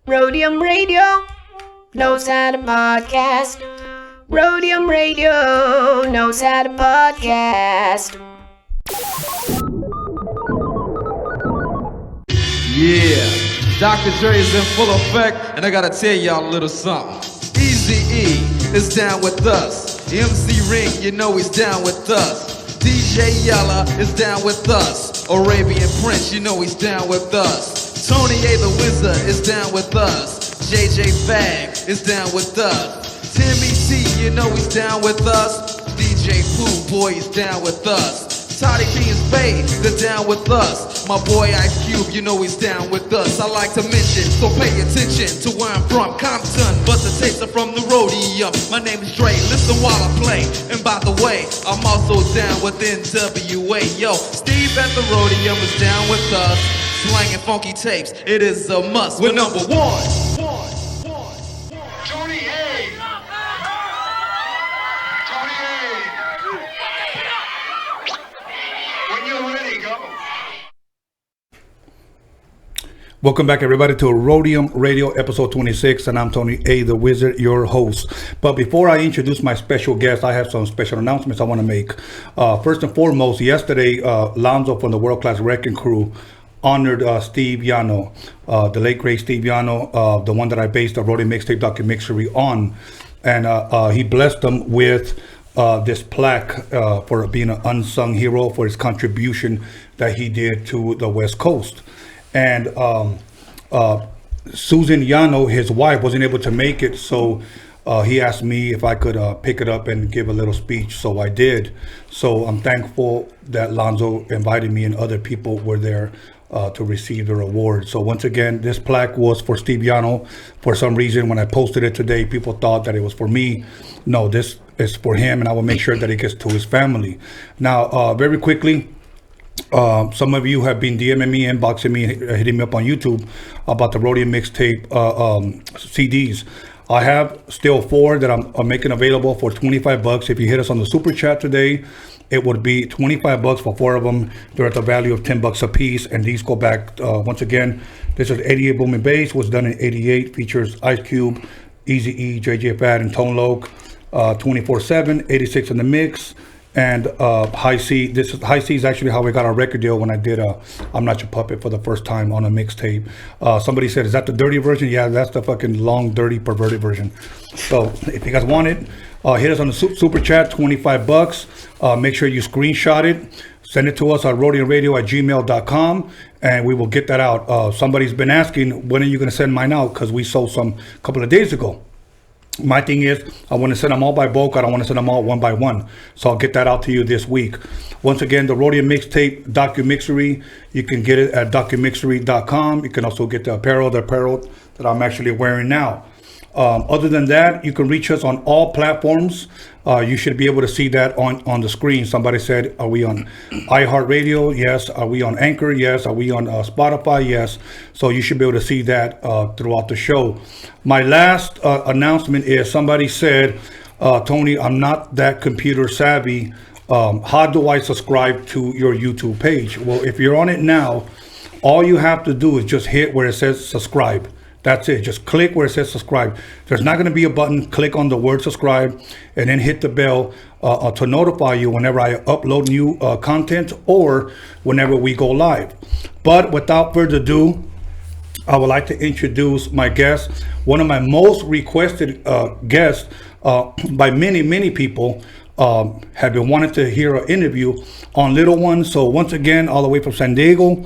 Roadium Radio knows how to podcast. Roadium Radio knows how to podcast. Yeah, Dr. Dre is in full effect, and I gotta tell y'all a little something. Eazy-E is down with us. MC Ring, you know he's down with us. DJ Yella is down with us. Arabian Prince, you know he's down with us. Tony A the Wizard is down with us. JJ Fag is down with us. Timmy T, you know he's down with us. DJ Pooh, boy, he's down with us. Toddy P and Spade, they're down with us. My boy Ice Cube, you know he's down with us. I like to mention, so pay attention to where I'm from, Compton, but the tapes are from the Roadium. My name is Dre, listen while I play. And by the way, I'm also down with NWA. Yo, Steve at the Roadium is down with us. Slanging funky tapes, it is a must. We're number one. Tony A. Tony A. When you're ready, go. Welcome back, everybody, to Roadium Radio episode 26, and I'm Tony A, the Wizard, your host. But before I introduce my special guest, I have some special announcements I want to make. First and foremost, yesterday, Lonzo from the World Class Wrecking Crew honored Steve YANO, the late great Steve YANO, the one that I based the Roadium MIXTAPE DOCUMIXERY on, and he blessed them with this plaque for being an unsung hero for his contribution that he did to the West Coast. And Susan YANO, his wife, wasn't able to make it, so he asked me if I could pick it up and give a little speech, so I did. So I'm thankful that Lonzo invited me and other people were there to receive the reward. So once again, this plaque was for Steve YANO. For some reason, when I posted it today, people thought that it was for me. No, this is for him, and I will make sure that it gets to his family. Now, very quickly, some of you have been DMing me, inboxing me, hitting me up on YouTube about the Roadium MIXTAPE CDs. I have still 4 that I'm making available for $25. If you hit us on the super chat today, it would be $25 for 4 of them. They're at the value of $10 a piece, and these go back once again. This is 88 Boom and Bass, was done in 88. Features Ice Cube, Eazy-E, JJ Fad, and Tone Loc. 24/7, 86 in the mix, and High C. High C is actually how we got our record deal when I did I'm Not Your Puppet for the first time on a mixtape. Somebody said, is that the dirty version? Yeah, that's the fucking long, dirty, perverted version. So if you guys want it, hit us on the super chat, $25. Make sure you screenshot it. Send it to us at roadiumradio@gmail.com, and we will get that out. Somebody's been asking, when are you going to send mine out? Because we sold some a couple of days ago. My thing is, I want to send them all by bulk. I don't want to send them all one by one. So I'll get that out to you this week. Once again, the Roadium MIXTAPE DOCUMIXERY, you can get it at DOCUMIXERY.com. You can also get the apparel that I'm actually wearing now. Other than that, you can reach us on all platforms. You should be able to see that on the screen. Somebody said, are we on iHeartRadio? Yes. Are we on Anchor? Yes. Are we on Spotify? Yes. So you should be able to see that throughout the show. My last announcement is somebody said, Tony, I'm not that computer savvy. How do I subscribe to your YouTube page? Well, if you're on it now, all you have to do is just hit where it says subscribe. That's it. Just click where it says subscribe. There's not going to be a button. Click on the word subscribe and then hit the bell to notify you whenever I upload new content or whenever we go live. But without further ado, I would like to introduce my guest, one of my most requested guests by many people. Have been wanting to hear an interview on Little One. So once again, all the way from San Diego,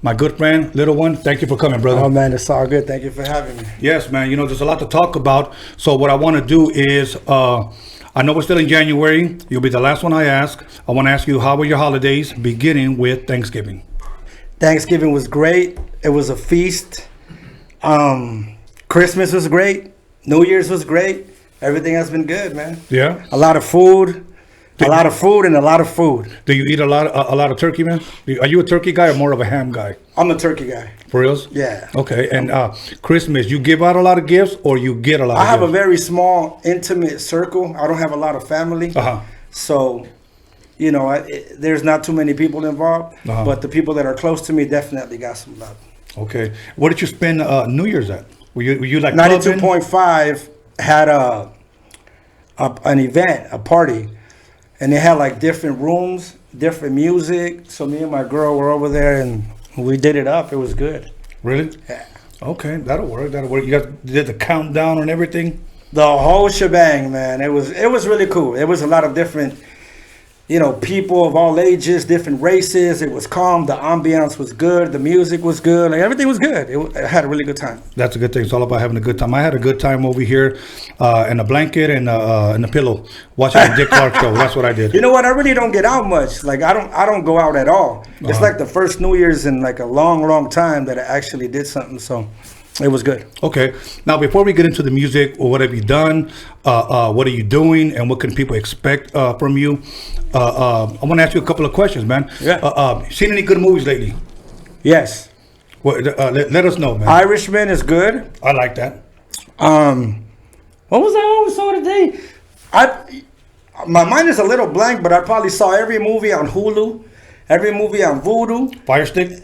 my good friend, Little One, thank you for coming, brother. Oh, man, it's all good. Thank you for having me. Yes, man. You know, there's a lot to talk about. So what I want to do is, I know we're still in January. You'll be the last one I ask. I want to ask you, how were your holidays, beginning with Thanksgiving? Thanksgiving was great. It was a feast. Christmas was great. New Year's was great. Everything has been good, man. Yeah. A lot of food. A lot of food and a lot of food. Do you eat a lot of turkey, man? Are you a turkey guy or more of a ham guy? I'm a turkey guy. For reals? Yeah. Okay. And Christmas, you give out a lot of gifts or you get a lot of gifts? I have a very small, intimate circle. I don't have a lot of family. So, you know, there's not too many people involved. But the people that are close to me definitely got some love. Okay. Where did you spend New Year's at? Were you like 92.5 had an event, a party, and they had like different rooms, different music. So me and my girl were over there and we did it up. It was good. Really? Yeah. Okay, that'll work. You guys did the countdown and everything? The whole shebang, man. It was really cool. It was a lot of different, people of all ages, different races. It was calm. The ambiance was good. The music was good. Like everything was good. I had a really good time. That's a good thing. It's all about having a good time. I had a good time over here in a blanket and a pillow watching the Dick Clark show. That's what I did. You know what? I really don't get out much. Like I don't go out at all. It's like the first New Year's in like a long time that I actually did something. So it was good. Okay. Now, before we get into the music, or what have you done? What are you doing? And what can people expect from you? I want to ask you a couple of questions, man. Yeah. Seen any good movies lately? Yes. Well, let us know, man. Irishman is good. I like that. What was I saw today? My mind is a little blank, but I probably saw every movie on Hulu, every movie on Vudu. Fire Stick?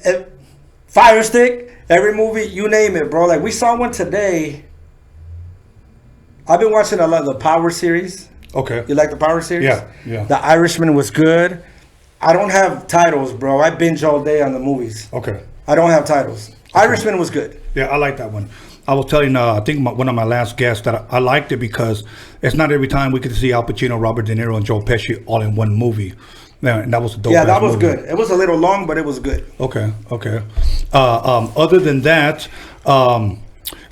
Fire Stick. Every movie, you name it, bro. Like we saw one today. I've been watching a lot of the Power series. Okay. You like the Power series? Yeah. The Irishman was good. I don't have titles, bro. I binge all day on the movies. Okay. I don't have titles. Okay. Irishman was good. Yeah, I like that one. I was telling, I think one of my last guests that I liked it because it's not every time we get to see Al Pacino, Robert De Niro, and Joe Pesci all in one movie. Yeah, and that was a dope. Yeah, that was movie. good. It was a little long, but it was good. Okay. Other than that,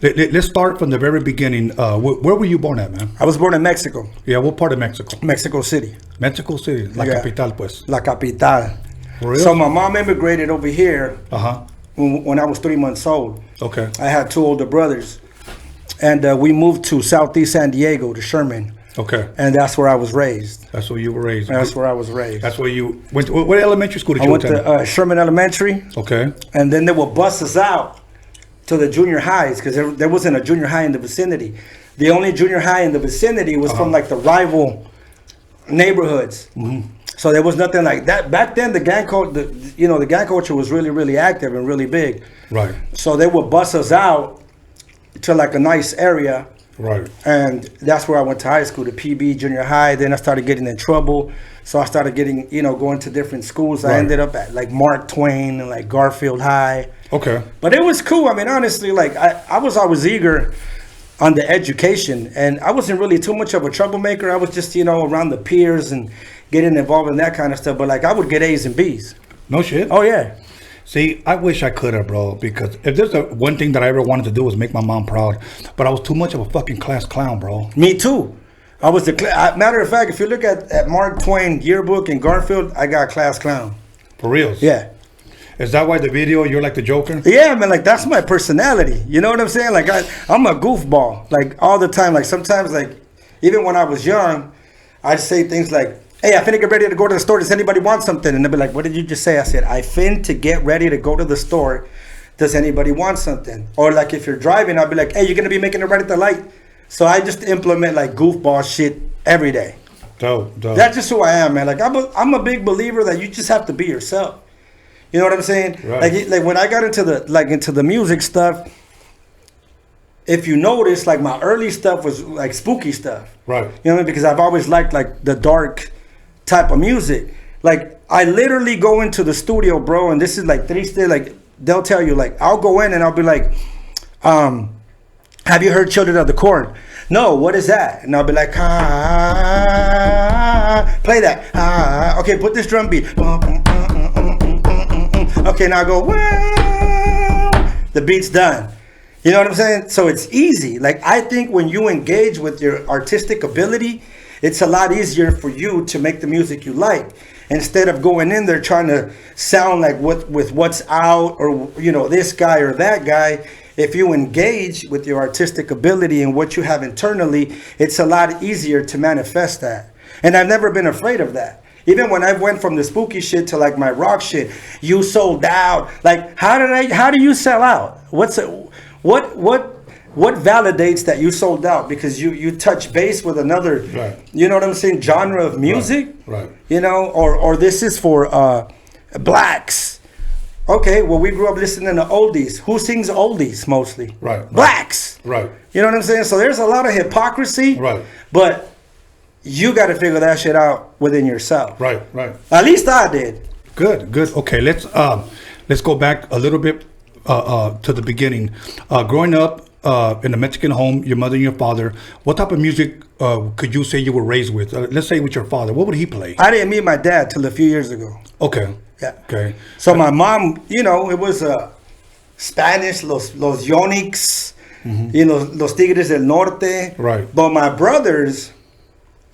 let's start from the very beginning. Where were you born at, man? I was born in Mexico. Yeah, what part of Mexico? Mexico City. Mexico City, La Capital, pues. La Capital. For real? So my mom immigrated over here Uh-huh. when I was 3 months old. Okay. I had 2 older brothers. And we moved to Southeast San Diego, to Sherman. Okay. And that's where I was raised. That's where you were raised. That's where I was raised. That's where you went. What elementary school did you I went to Sherman Elementary. Okay. And then they would bus us out to the junior highs because there wasn't a junior high in the vicinity. The only junior high in the vicinity was from like the rival neighborhoods. Mm-hmm. So there was nothing like that. Back then, the gang culture was really, really active and really big. Right. So they would bus us out to like a nice area. Right. And that's where I went to high school, to PB junior high. Then I started getting in trouble. So I started getting, going to different schools. Right. I ended up at like Mark Twain and like Garfield High. Okay. But it was cool. I mean, honestly, like I was always eager on the education, and I wasn't really too much of a troublemaker. I was just, around the peers and getting involved in that kind of stuff. But like I would get A's and B's. No shit. Oh yeah. See, I wish I could have, bro, because if there's one thing that I ever wanted to do was make my mom proud, but I was too much of a fucking class clown, bro. Me too. I was matter of fact, if you look at Mark Twain yearbook in Garfield, I got class clown. For real? Yeah. Is that why the video, you're like the Joker? Yeah, man, like that's my personality. You know what I'm saying? Like I'm a goofball, like all the time. Like sometimes, like even when I was young, I'd say things like, hey, I finna get ready to go to the store. Does anybody want something? And they'd be like, what did you just say? I said, I fin to get ready to go to the store. Does anybody want something? Or like if you're driving, I'll be like, hey, you're going to be making it right at the light. So I just implement like goofball shit every day. Dope. That's just who I am, man. Like I'm a big believer that you just have to be yourself. You know what I'm saying? Right. Like when I got into the music stuff, if you notice, like my early stuff was like spooky stuff. Right. You know what I mean? Because I've always liked like the dark type of music. Like I literally go into the studio, bro, and this is like like they'll tell you, like I'll go in and I'll be like, have you heard Children of the Corn? No, what is that? And I'll be like, play that. Okay, put this drum beat. Okay, now I go, the beat's done. You know what I'm saying? So it's easy. Like I think when you engage with your artistic ability, it's a lot easier for you to make the music you like, instead of going in there trying to sound like what's out, or this guy or that guy. If you engage with your artistic ability and what you have internally, it's a lot easier to manifest that. And I've never been afraid of that. Even when I went from the spooky shit to like my rock shit, you sold out. Like how do you sell out? What validates that you sold out? Because you touch base with another, right. You know what I'm saying, genre of music, right. Or this is for blacks, Okay, well, we grew up listening to oldies. Who sings oldies mostly? Right. Blacks. Right. You know what I'm saying? So there's a lot of hypocrisy. Right. But you got to figure that shit out within yourself. Right. Right. At least I did. Good. Good. Okay. Let's go back a little bit to the beginning. Growing up in a Mexican home, your mother and your father, what type of music could you say you were raised with? Let's say with your father. What would he play? I didn't meet my dad till a few years ago. Okay. Yeah. Okay. So my mom, you know, it was Spanish, los Yonix, you know, los Tigres del Norte. Right. But my brothers,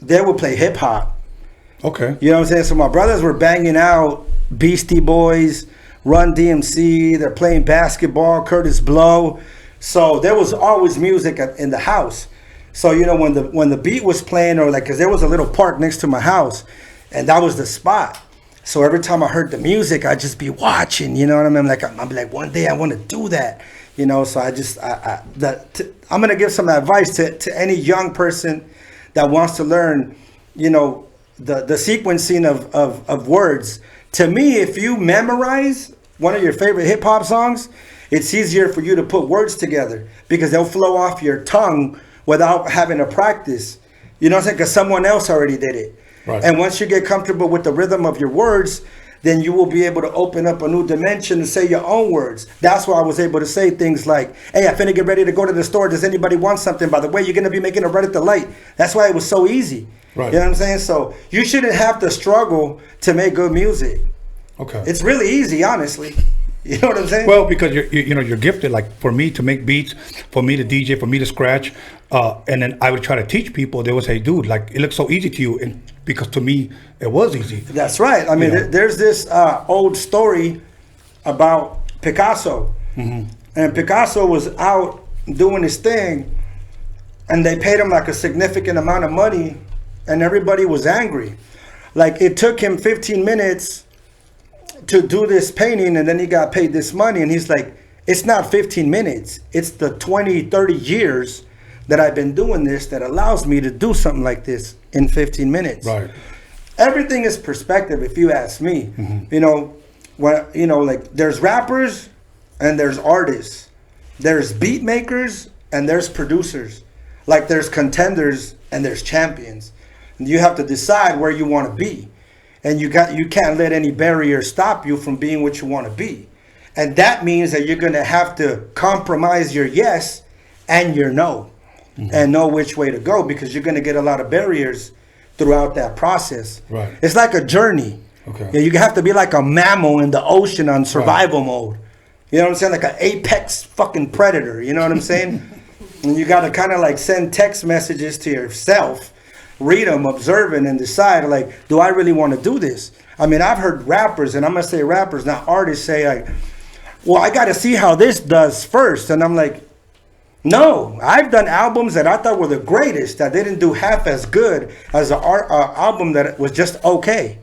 they would play hip hop. Okay. You know what I'm saying? So my brothers were banging out Beastie Boys, Run DMC. They're playing basketball, Curtis Blow. So there was always music in the house. So, you know, when the beat was playing, or like, because there was a little park next to my house, and that was the spot. So every time I heard the music, I'd just be watching, you know what I mean? Like, I'm like, one day I want to do that, you know? So I'm going to give some advice to any young person that wants to learn, you know, the sequencing of words. To me, if you memorize one of your favorite hip hop songs, it's easier for you to put words together because they'll flow off your tongue without having to practice. You know what I'm saying? Because someone else already did it. Right. And once you get comfortable with the rhythm of your words, then you will be able to open up a new dimension and say your own words. That's why I was able to say things like, hey, I finna get ready to go to the store. Does anybody want something? By the way, you're going to be making a red at the light. That's why it was so easy. Right. You know what I'm saying? So you shouldn't have to struggle to make good music. Okay. It's really easy, honestly. You know what I'm saying? Well, because you're gifted. Like for me to make beats, for me to DJ, for me to scratch, and then I would try to teach people. They would say, "Dude, like it looks so easy to you," and because to me it was easy. That's right. I mean, You know? there's this old story about Picasso, and Picasso was out doing his thing, and they paid him like a significant amount of money, and everybody was angry. Like it took him 15 minutes to do this painting, and then he got paid this money, and he's like, it's not 15 minutes, it's the 20, 30 years that I've been doing this that allows me to do something like this in 15 minutes. Right. Everything is perspective, if you ask me. You know, like there's rappers and there's artists, there's beat makers and there's producers, like there's contenders and there's champions, and you have to decide where you want to be. And you can't let any barrier stop you from being what you want to be. And that means that you're going to have to compromise your yes and your no, and know which way to go, because you're going to get a lot of barriers throughout that process. Right. It's like a journey. Okay. Yeah, you have to be like a mammal in the ocean on survival mode. You know what I'm saying? Like an apex fucking predator. You know what I'm saying? And you got to kind of like send text messages to yourself, read them, observe it, and decide, like, do I really want to do this? I mean, I've heard rappers, and I'm going to say rappers, not artists, say, like, well, I got to see how this does first. And I'm like, no, I've done albums that I thought were the greatest that didn't do half as good as an album that was just okay.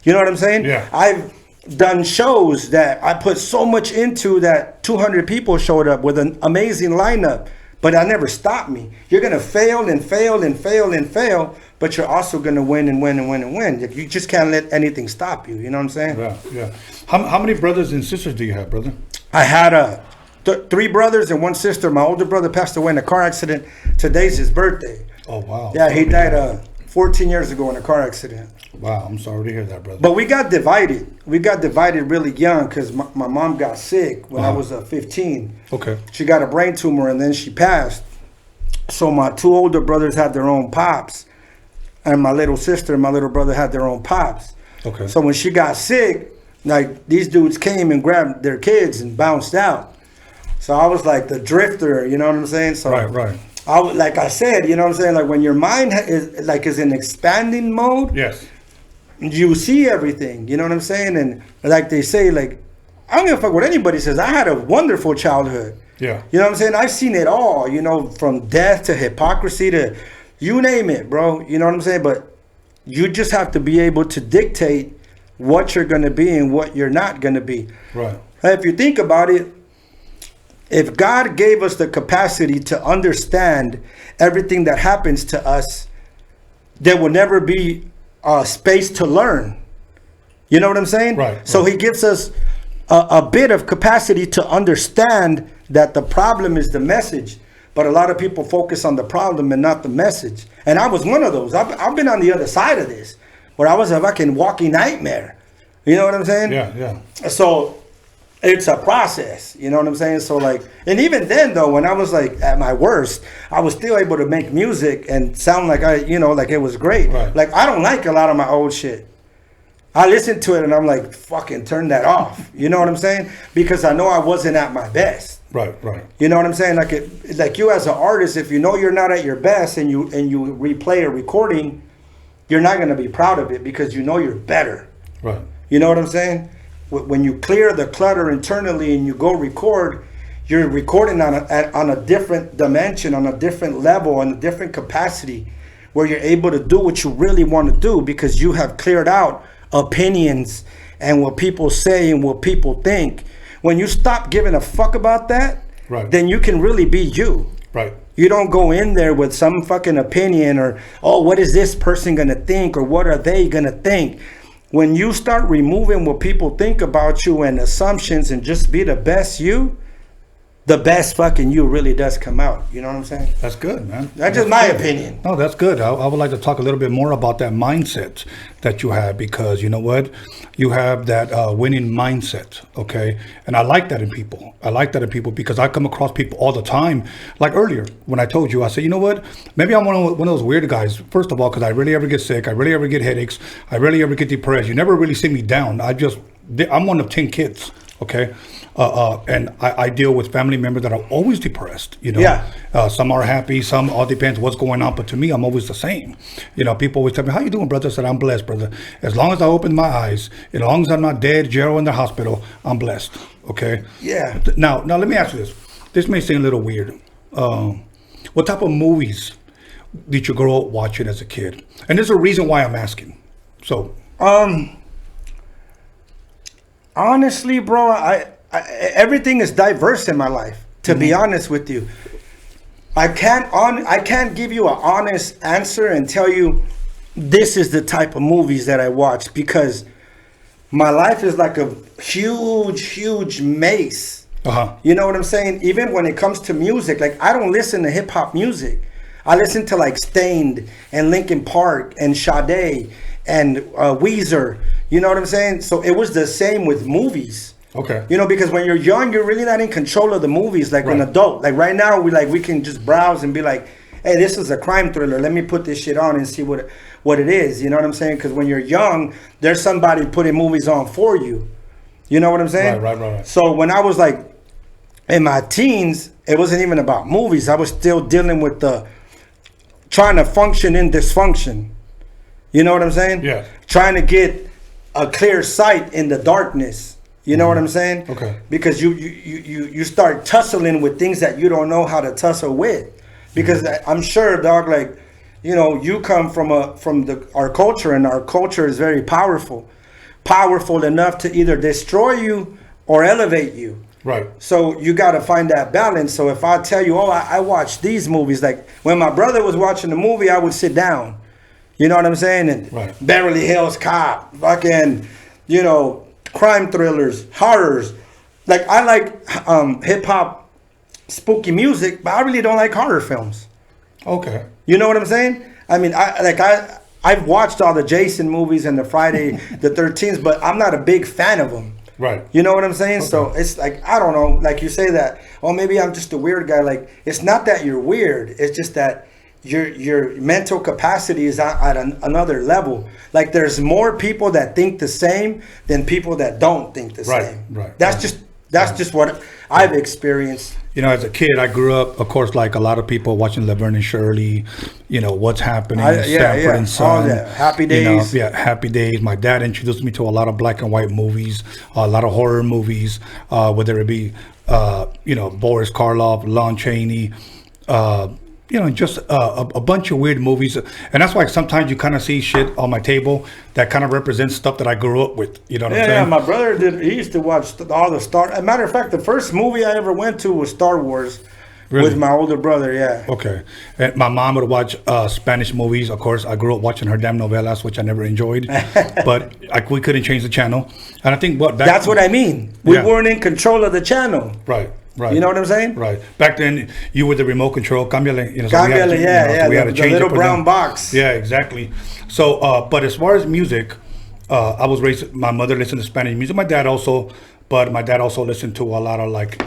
You know what I'm saying? Yeah. I've done shows that I put so much into that 200 people showed up with an amazing lineup. But that never stopped me. You're going to fail and fail and fail and fail, but you're also going to win and win and win and win. You just can't let anything stop you. You know what I'm saying? Yeah, yeah. How many brothers and sisters do you have, brother? I had 3 brothers and 1 sister. My older brother passed away in a car accident. Today's his birthday. Oh, wow. Yeah, he died 14 years ago in a car accident. Wow, I'm sorry to hear that, brother. But we got divided. We got divided really young because my mom got sick when I was 15. Okay. She got a brain tumor and then she passed. So my 2 older brothers had their own pops. And my little sister and my little brother had their own pops. Okay. So when she got sick, like these dudes came and grabbed their kids and bounced out. So I was like the drifter, you know what I'm saying? So Right. like I said, you know what I'm saying? Like when your mind is in expanding mode. Yes. You see everything, you know what I'm saying? And like they say, like, I don't give a fuck what anybody says. I had a wonderful childhood. Yeah. You know what I'm saying? I've seen it all, you know, from death to hypocrisy to you name it, bro. You know what I'm saying? But you just have to be able to dictate what you're going to be and what you're not going to be. Right. And if you think about it, if God gave us the capacity to understand everything that happens to us, there will never be space to learn. You know what I'm saying? Right. So he gives us a bit of capacity to understand that the problem is the message. But a lot of people focus on the problem and not the message. And I was one of those. I've been on the other side of this, where I was a fucking walking nightmare. You know what I'm saying? Yeah. So it's a process. You know what I'm saying? So like, and even then though, when I was like at my worst, I was still able to make music and sound like like it was great. Right. Like I don't like a lot of my old shit. I listen to it and I'm like, fucking turn that off. You know what I'm saying? Because I know I wasn't at my best. Right. You know what I'm saying? Like you as an artist, if you know you're not at your best and you replay a recording, you're not gonna be proud of it because you know you're better. Right. You know what I'm saying? When you clear the clutter internally and you go record, you're recording on a different dimension, on a different level, on a different capacity, where you're able to do what you really want to do because you have cleared out opinions and what people say and what people think. When you stop giving a fuck about that, right, then you can really be you. Right. You don't go in there with some fucking opinion or, oh, what is this person gonna think or what are they gonna think? When you start removing what people think about you and assumptions and just be the best you, the best fucking you really does come out. You know what I'm saying? That's good, man. That's just my opinion. No, that's good. I would like to talk a little bit more about that mindset that you have, because you know what? You have that winning mindset, okay? And I like that in people. I like that in people because I come across people all the time. Like earlier, when I told you, I said, you know what? Maybe I'm one of those weird guys, first of all, because I really ever get sick. I really ever get headaches. I really ever get depressed. You never really see me down. I'm one of 10 kids, okay? And I deal with family members that are always depressed, you know. Yeah. Some are happy, some all depends what's going on. But to me, I'm always the same. You know, people always tell me, how you doing, brother? I said, I'm blessed, brother. As long as I open my eyes, as long as I'm not dead, jail, in the hospital, I'm blessed, okay? Yeah. Now let me ask you this. This may seem a little weird. What type of movies did you grow up watching as a kid? And there's a reason why I'm asking. So. Honestly, bro, I everything is diverse in my life. To be honest with you, I can't give you an honest answer and tell you this is the type of movies that I watch, because my life is like a huge maze. You know what I'm saying? Even when it comes to music, like I don't listen to hip hop music. I listen to like Stained and Linkin Park and Sade and Weezer. You know what I'm saying? So it was the same with movies. Okay. You know, because when you're young, you're really not in control of the movies like an adult. Like right now, we can just browse and be like, hey, this is a crime thriller. Let me put this shit on and see what it is. You know what I'm saying? Because when you're young, there's somebody putting movies on for you. You know what I'm saying? Right. So when I was like in my teens, it wasn't even about movies. I was still dealing with trying to function in dysfunction. You know what I'm saying? Yeah. Trying to get a clear sight in the darkness. You know what I'm saying? Okay. Because you start tussling with things that you don't know how to tussle with. Because I'm sure, dog, like, you know, you come from our culture, and our culture is very powerful enough to either destroy you or elevate you. Right. So you got to find that balance. So if I tell you, I watch these movies, like when my brother was watching the movie, I would sit down. You know what I'm saying? And Beverly Hills Cop, fucking, you know, crime thrillers, horrors. Like I like hip hop, spooky music, but I really don't like horror films. Okay. You know what I'm saying? I mean, I've watched all the Jason movies and the Friday the 13th, but I'm not a big fan of them. Right. You know what I'm saying? Okay. So it's like, I don't know, like you say that, oh, maybe I'm just a weird guy. Like, it's not that you're weird. It's just that your mental capacity is at another level. Like, there's more people that think the same than people that don't think the same. Right. That's just what I've experienced. You know, as a kid, I grew up, of course, like a lot of people, watching Laverne and Shirley, you know, What's Happening, Sanford and Son. All that. Happy Days. You know, Happy Days. My dad introduced me to a lot of black and white movies, a lot of horror movies, whether it be, you know, Boris Karloff, Lon Chaney, you know, just a bunch of weird movies. And that's why sometimes you kind of see shit on my table that kind of represents stuff that I grew up with. You know what I'm saying? Yeah, my brother did. He used to watch all the Star. As a matter of fact, the first movie I ever went to was Star Wars. Really? With my older brother, yeah. Okay. And my mom would watch Spanish movies. Of course, I grew up watching her damn novelas, which I never enjoyed. But we couldn't change the channel. And I think that's what I mean. We Yeah. weren't in control of the channel. Right. Right. You know what I'm saying? Right. Back then, you were the remote control. Cámbiale. You know, so we had Cámbiale, to- you yeah, know, so yeah. we had to The change little it for brown them. box. Yeah, exactly. So, but as far as music, I was raised. My mother listened to Spanish music. My dad also, but my dad also listened to a lot of like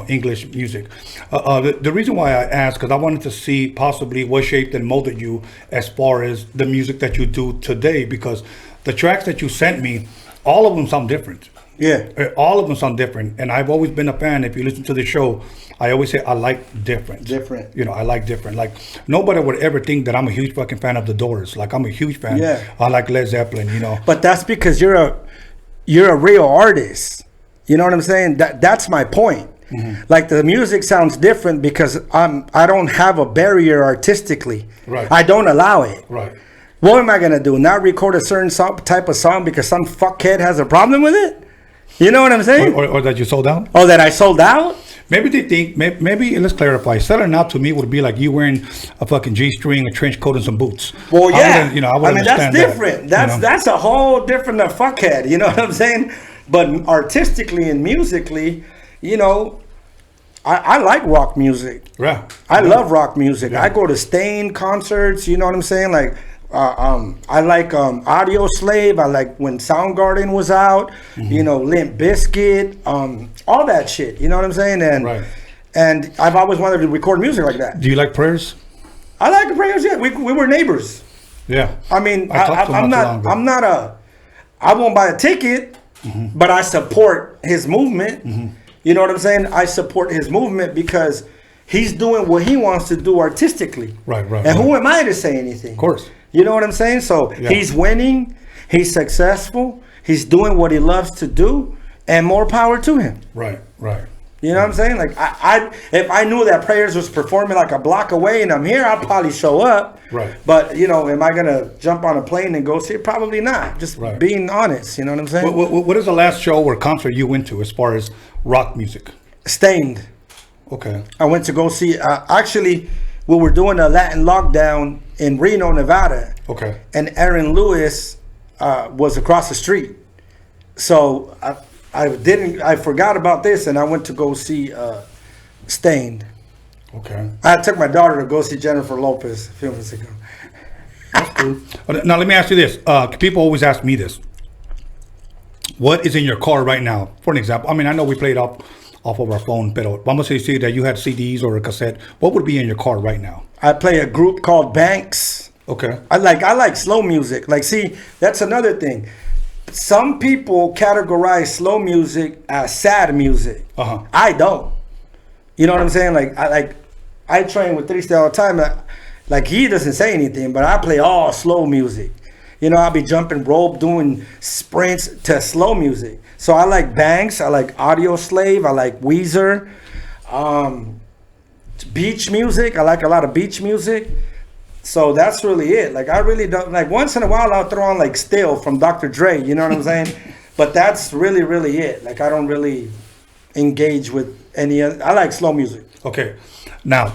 English music. The reason why I asked, because I wanted to see possibly what shaped and molded you as far as the music that you do today, because the tracks that you sent me, all of them sound different. Yeah. All of them sound different, and I've always been a fan. If you listen to the show, I always say I like different. Different. You know, I like different. Like nobody would ever think that I'm a huge fucking fan of the Doors. Like I'm a huge fan. Yeah. I like Led Zeppelin. You know. But that's because you're a real artist. You know what I'm saying? That's my point. Mm-hmm. Like the music sounds different because I don't have a barrier artistically. Right. I don't allow it. Right. What am I gonna do? Not record a certain type of song because some fuckhead has a problem with it? You know what I'm saying? Or that you sold out. Oh, that I sold out? Maybe they think. Maybe let's clarify. Selling out to me would be like you wearing a fucking G-string, a trench coat, and some boots. Well, yeah. I would mean, that's understand different. That, That's a whole different fuckhead. You know what I'm saying? But artistically and musically, you know, I like rock music. Yeah. I love rock music. Yeah. I go to Stain concerts. You know what I'm saying? Like, I like Audio Slave. I like when Soundgarden was out. Mm-hmm. You know, Limp Bizkit. All that shit. You know what I'm saying? And Right. and I've always wanted to record music like that. Do you like prayers? I like the prayers. Yeah, we were neighbors. Yeah. I mean, I talked to him not too long ago. I won't buy a ticket, but I support his movement. You know what I'm saying? I support his movement because he's doing what he wants to do artistically. Right. And who am I to say anything? Of course. You know what I'm saying? So Yeah. he's winning, he's successful, he's doing what he loves to do, and more power to him. Right. Right. You know what I'm saying? Like I if I knew that Prayers was performing like a block away and I'm here, I'd probably show up. Right. But you know, am I gonna jump on a plane and go see it? Probably not. Just Right. being honest. You know what I'm saying? What is the last show or concert you went to as far as rock music? Stained. Okay. I went to go see. Actually, we were doing a Latin lockdown in Reno, Nevada. Okay. And Aaron Lewis was across the street. So I forgot about this and I went to go see Stained. Okay. I took my daughter to go see Jennifer Lopez a few months ago. Now let me ask you this. People always ask me this. What is in your car right now? For an example, I mean, I know we played off of our phone, pero vamos a decir that you had CDs or a cassette. What would be in your car right now? I play a group called Banks. Okay. I like slow music. Like, see, that's another thing. Some people categorize slow music as sad music. Uh-huh. I don't. You know what I'm saying? I train with Triste all the time. Like he doesn't say anything, but I play all slow music. You know, I'll be jumping rope, doing sprints to slow music. So I like Banks, I like Audio Slave, I like Weezer, beach music. I like a lot of beach music. So that's really it. Like I really don't like. Once in a while, I'll throw on like Still from Dr. Dre. You know what I'm saying? But that's really it. Like I don't really engage with any other. I like slow music. Okay. Now,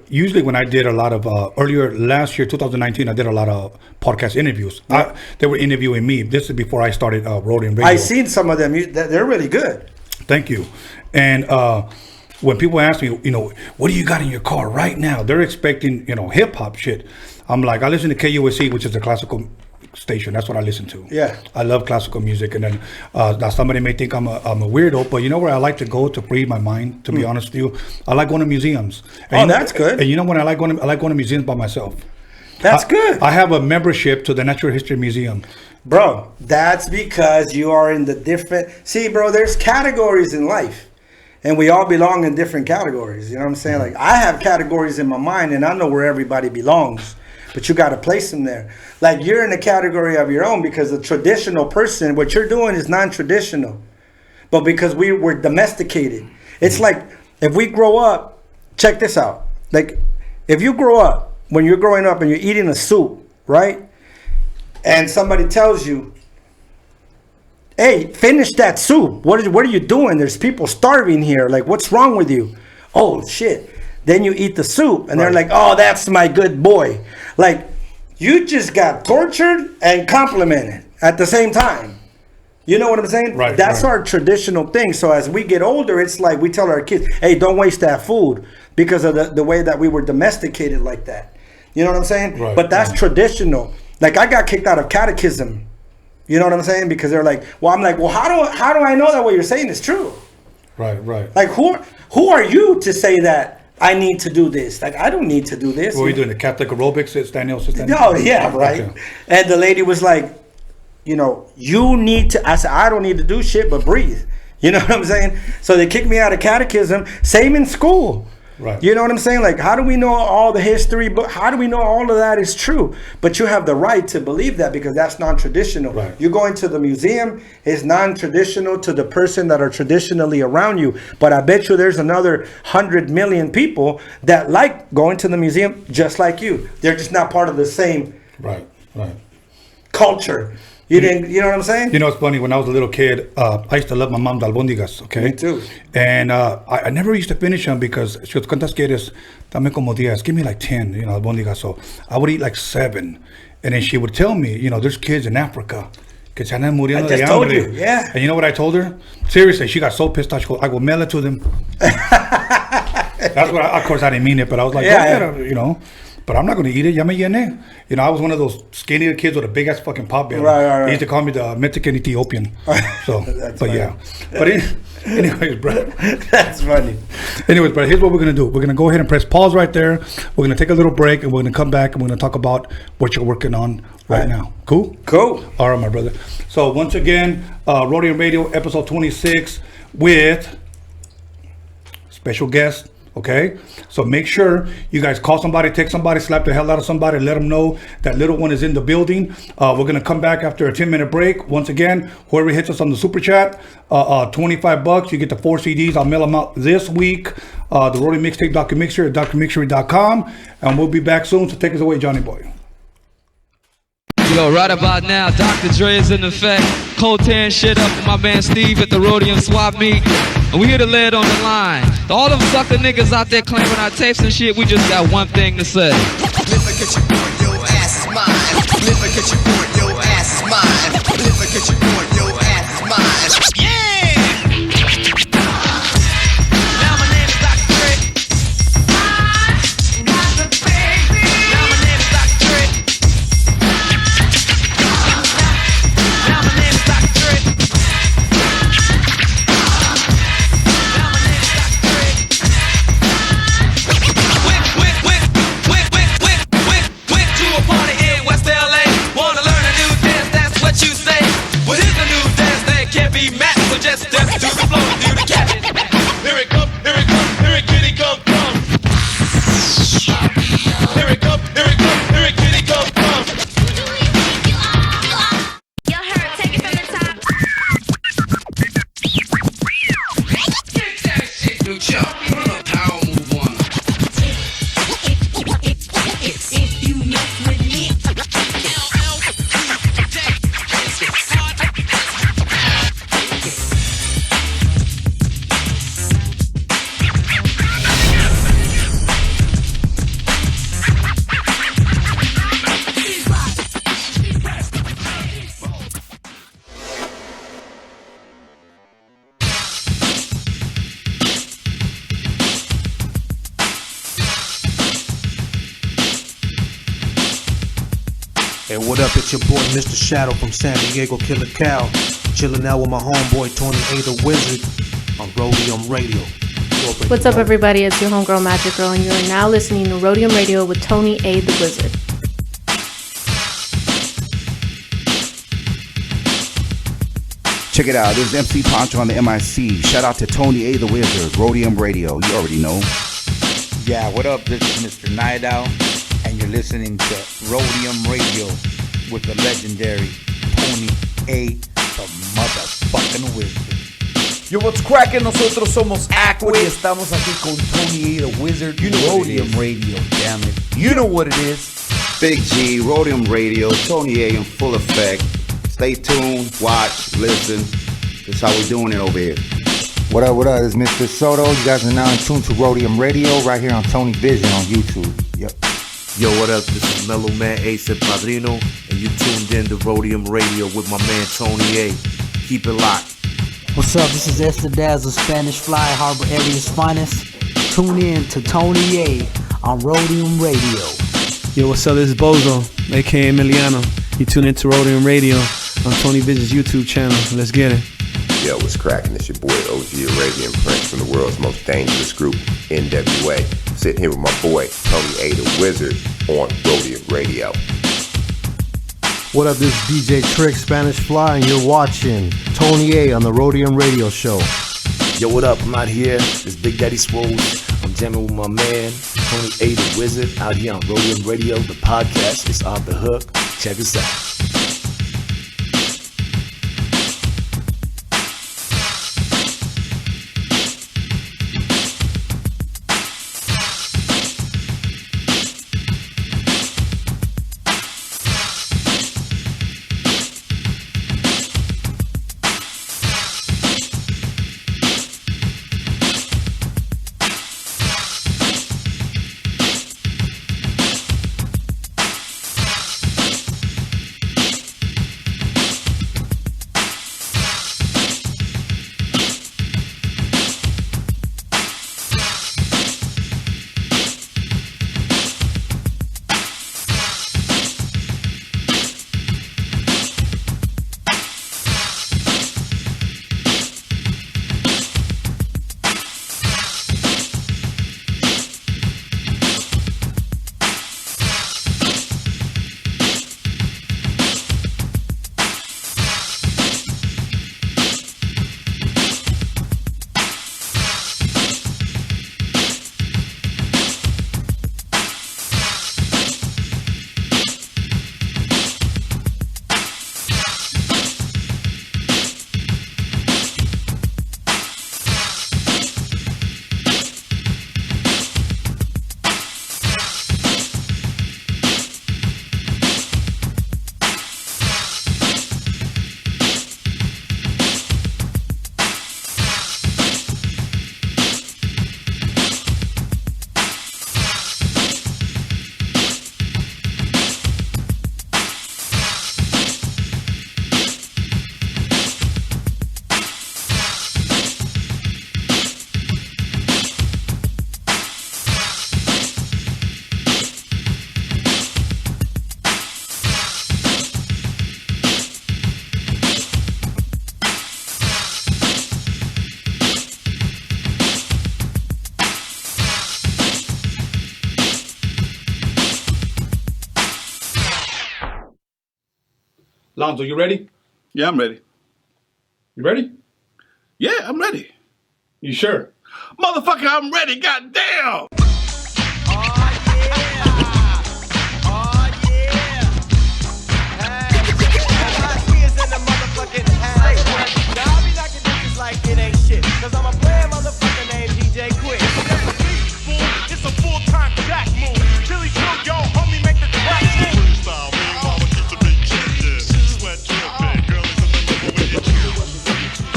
usually when I did a lot of earlier last year, 2019, I did a lot of podcast interviews. Yeah. They were interviewing me. This is before I started Roadium Radio. I seen some of them. They're really good. Thank you. And when people ask me, you know, what do you got in your car right now? They're expecting, you know, hip hop shit. I'm like, I listen to KUSC, which is a classical station. That's what I listen to. Yeah. I love classical music. And then now somebody may think I'm a weirdo, but you know where I like to go to free my mind, to be honest with you? I like going to museums. And that's good. And you know when I like going to museums by myself. That's good. I have a membership to the Natural History Museum. Bro, that's because you are in the different... See, bro, there's categories in life. And we all belong in different categories. You know what I'm saying? Like, I have categories in my mind, and I know where everybody belongs. But you got to place them there. Like, you're in a category of your own because the traditional person, what you're doing is non-traditional. But because we were domesticated. It's like, if we grow up... Check this out. Like, if you grow up, when you're growing up and you're eating a soup, right? And somebody tells you, hey, finish that soup. What are you doing? There's people starving here. Like, what's wrong with you? Oh, shit. then you eat the soup, and they're like, oh, that's my good boy. Like, you just got tortured and complimented at the same time. You know what I'm saying? Right. That's our traditional thing. So as we get older, it's like we tell our kids, hey, don't waste that food because of the way that we were domesticated like that. You know what I'm saying? Right. But that's traditional. Like, I got kicked out of catechism. You know what I'm saying? Because they're like, well, I'm like, well, how do I know that what you're saying is true? Right. Like, who are you to say that I need to do this? Like, I don't need to do this. What are you doing? The Catholic aerobics? It's Daniel. No, yeah, right. Okay. And the lady was like, you know, you need to. I said, I don't need to do shit but breathe. You know what I'm saying? So they kicked me out of catechism. Same in school. Right. You know what I'm saying? Like, how do we know all the history? But how do we know all of that is true? But you have the right to believe that because that's non-traditional. Right. You go into the museum, it's non-traditional to the person that are traditionally around you. But I bet you there's another 100 million people that like going to the museum just like you. They're just not part of the same Right. culture. You know what I'm saying? You know, it's funny. When I was a little kid, I used to love my mom's albóndigas, okay? Me too. And I never used to finish them because she was, ¿cuántas quieres? Dame como 10. Give me like 10, you know, albóndigas. So I would eat like 7. And then she would tell me, you know, there's kids in Africa que se andan muriendo de hambre. I just told you, yeah. And you know what I told her? Seriously, she got so pissed off. She goes, I will mail it to them. That's what, of course, I didn't mean it, but I was like, Yeah. you know. But I'm not going to eat it. Ya me llené. You know, I was one of those skinnier kids with a big ass fucking pop belly. Right. They used to call me the Mexican Ethiopian. So, but funny. yeah. But anyways, bro. That's funny. Anyways, bro, here's what we're going to do. We're going to go ahead and press pause right there. We're going to take a little break and we're going to come back and we're going to talk about what you're working on right now. Cool? Cool. All right, my brother. So once again, Roadium Radio, episode 26 with special guest. Okay, so make sure you guys call somebody, text somebody, slap the hell out of somebody, let them know that little one is in the building. We're gonna come back after a 10-minute break. Once again, whoever hits us on the super chat, $25, you get the 4 CDs. I'll mail them out this week. The Roadium Mixtape DOCUMIXERY at DOCUMIXERY.com, and we'll be back soon. So take us away, Johnny Boy. Yo, right about now, Dr. Dre is in effect. Cold tearing shit up with my man Steve at the Roadium Swap Meet. And we here to lay it on the line. To all them sucker niggas out there claiming our tapes and shit, we just got one thing to say. Live at your point, your ass is mine. Live at your point, your ass is mine. Live at your point, your ass is mine. Yeah! Now my name is Dr. Dre. Now my name is Dr. Dre. Now my name is Dr. Dre. Went to a party in West LA. Wanna learn a new dance, that's what you say. What is the new dance that can't be matched? So just step to the floor, do the cabin. Here it come, here it come, here it kitty come, come. Here it come, here it come, here it kitty come, come. Y'all heard, take it from the top. Get that shit, new chump. Power move on. If you mess with me, Hey, what up? It's your boy, Mr. Shadow from San Diego, Killer Cow. Chilling out with my homeboy, Tony A. the Wizard, on Roadium Radio. What's up, everybody? It's your homegirl, Magic Girl, and you are now listening to Roadium Radio with Tony A. the Wizard. Check it out. This is MC Poncho on the MIC. Shout out to Tony A. the Wizard, Roadium Radio. You already know. Yeah, what up? This is Mr. Night Owl, and you're listening to Roadium Radio with the legendary Tony A. the motherfucking Wizard. Yo, what's cracking? Nosotros somos Aqua y estamos aquí con Tony A. the Wizard. You know Roadium Radio, damn it. You know what it is. Big G, Roadium Radio, Tony A. in full effect. Stay tuned, watch, listen. That's how we're doing it over here. What up, what up? It's Mr. Soto. You guys are now in tune to Roadium Radio right here on Tony Vision on YouTube. Yep. Yo, what up? This is Mellow Man Ace and Padrino, and you tuned in to Roadium Radio with my man Tony A. Keep it locked. What's up? This is Esther Dazzle, Spanish Fly, Harbor Area's finest. Tune in to Tony A on Roadium Radio. Yo, what's up? This is Bozo, aka Emiliano. You tune in to Roadium Radio on Tony Vision's YouTube channel. Let's get it. Yo, what's cracking? It's your boy OG Arabian Prince from the world's most dangerous group, NWA. Sitting here with my boy Tony A the Wizard on Roadium Radio. What up, this is DJ Trick, Spanish Fly, and you're watching Tony A on the Roadium Radio Show. Yo, what up? I'm out here. This Big Daddy Swole. I'm jamming with my man Tony A the Wizard out here on Roadium Radio. The podcast is off the hook. Check us out. Lonzo, you ready? Yeah, I'm ready. You ready? Yeah, I'm ready. You sure? Motherfucker, I'm ready, goddamn! Like it ain't shit, cause I'm a player motherfucker named DJ Quick. It's a full-time jack move. Billy Joe, yo, homie, make the track move. Freestyle, me, mama, keep the beat shifted. Sweat dripping, girl, is in the middle when you chill.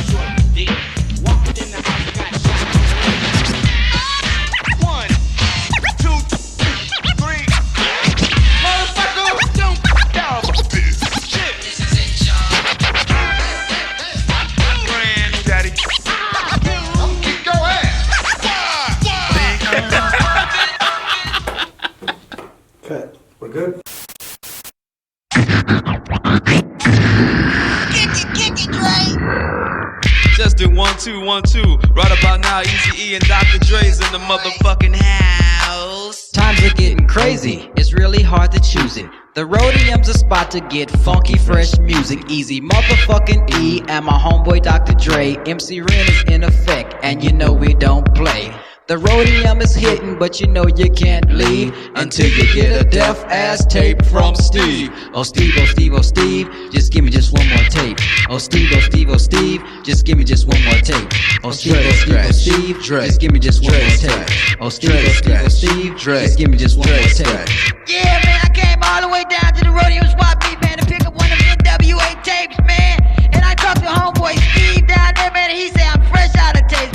Walked in the house, got shot. 1, 2, 3. Motherfucker, don't down this shit. This is it, y'all. Granddaddy. Keep your ass. Cut. We're good. Just do 1, 2, 1, 2. Right about now, Eazy-E and Dr. Dre's in the motherfucking house. Times are getting crazy, it's really hard to choose it. The Roadium's a spot to get funky, fresh music. Easy motherfucking E and my homeboy Dr. Dre. MC Ren is in effect, and you know we don't play. The Roadium is hitting, but you know you can't leave until you get a deaf ass tape from Steve. Oh Steve, oh Steve, oh Steve, just give me just one more tape. Oh Steve, oh Steve, oh Steve, just give me just one more tape. Oh Steve, oh Steve, oh Steve, just give me just one more tape. Oh Steve, oh Steve, oh Steve, just give me just one more tape. Yeah, man, I came all the way down to the Roadium spot, man, to pick up one of them NWA tapes, man. And I talked to homeboy Steve down there, man, and he said I'm fresh out of tapes.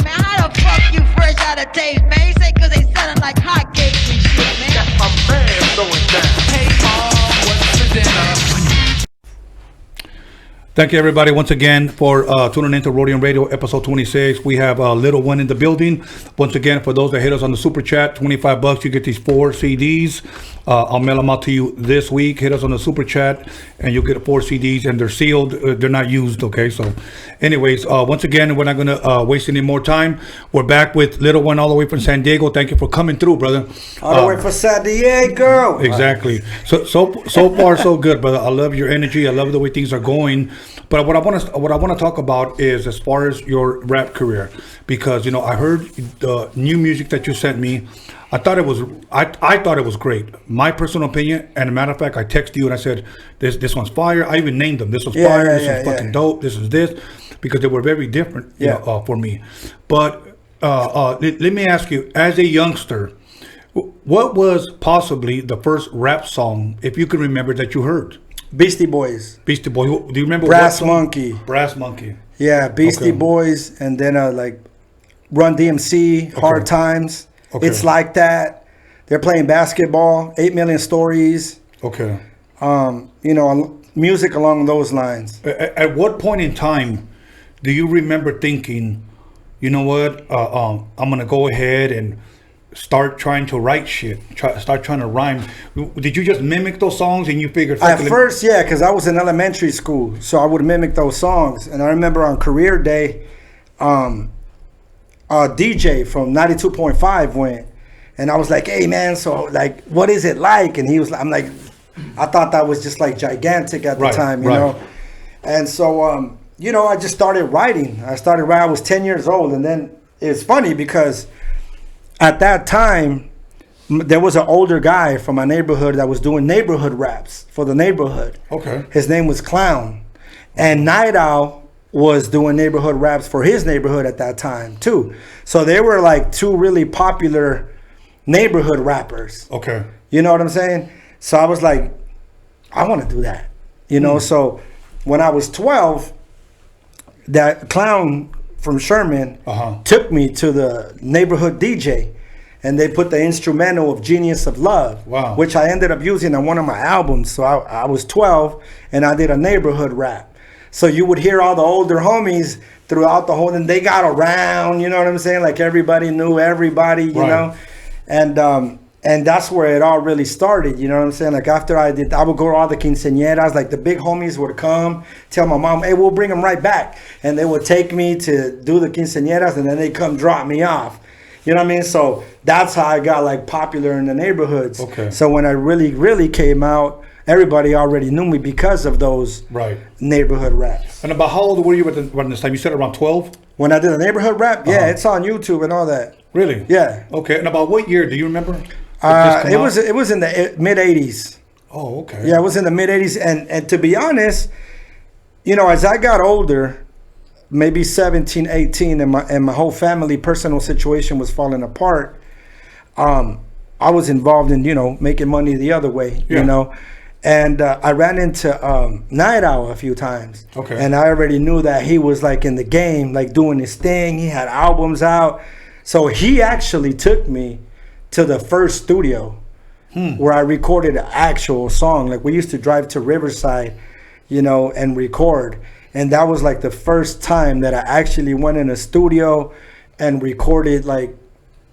Thank you, everybody, once again for tuning into Roadium Radio, episode 26. We have a little one in the building. Once again, for those that hit us on the super chat, $25, you get these 4 CDs. I'll mail them out to you this week. Hit us on the super chat, and you'll get 4 CDs, and they're sealed. They're not used, okay? So, anyways, once again, we're not going to waste any more time. We're back with Little One all the way from San Diego. Thank you for coming through, brother. All the way from San Diego. Exactly. So far, so good, brother. I love your energy. I love the way things are going. But what I want to talk about is as far as your rap career, because I heard the new music that you sent me. I thought it was great. My personal opinion, and a matter of fact, I texted you and I said this one's fire. I even named them. This was fire. This was fucking dope. This is this, because they were very different for me. But let me ask you, as a youngster, what was possibly the first rap song, if you can remember, that you heard? Beastie Boys. Beastie Boys. Do you remember Brass Monkey? Brass Monkey. Yeah, Beastie Boys, and then like Run DMC, Hard Times. It's Like That. They're playing basketball. 8 Million Stories. Okay. Music along those lines. At what point in time do you remember thinking, you know what, I'm gonna go ahead and start trying to write shit, start trying to rhyme? Did you just mimic those songs and you figured? At first, yeah, because I was in elementary school, so I would mimic those songs. And I remember on career day, DJ from 92.5 went, and I was like, hey man, so like, what is it like? And he was, I'm like, I thought that was just like gigantic at the time, you know? And so, I just started writing. I was 10 years old, and then it's funny because at that time, there was an older guy from my neighborhood that was doing neighborhood raps for the neighborhood. Okay. His name was Clown. And Night Owl was doing neighborhood raps for his neighborhood at that time, too. So they were like 2 really popular neighborhood rappers. Okay. You know what I'm saying? So I was like, I want to do that. So when I was 12, that Clown from Sherman took me to the neighborhood DJ, and they put the instrumental of Genius of Love, which I ended up using on one of my albums. So I was 12 and I did a neighborhood rap. So you would hear all the older homies throughout the whole, and they got around, you know what I'm saying? Like everybody knew everybody, you know? And that's where it all really started, you know what I'm saying? Like after I would go to all the quinceañeras, like the big homies would come, tell my mom, hey, we'll bring them right back. And they would take me to do the quinceañeras, and then they come drop me off. You know what I mean? So that's how I got like popular in the neighborhoods. Okay. So when I really, really came out, everybody already knew me because of those neighborhood raps. And about how old were you at this time? You said around 12? When I did a neighborhood rap? Yeah, it's on YouTube and all that. Really? Yeah. Okay. And about what year? Do you remember? It was in the mid 80s. Oh, okay. Yeah, it was in the mid 80s, and to be honest, as I got older, maybe 17, 18, and my whole family personal situation was falling apart, I was involved in making money the other way, and I ran into Night Owl a few times. Okay. And I already knew that he was like in the game, like doing his thing. He had albums out, so he actually took me to the first studio where I recorded an actual song. Like we used to drive to Riverside, and record. And that was like the first time that I actually went in a studio and recorded like,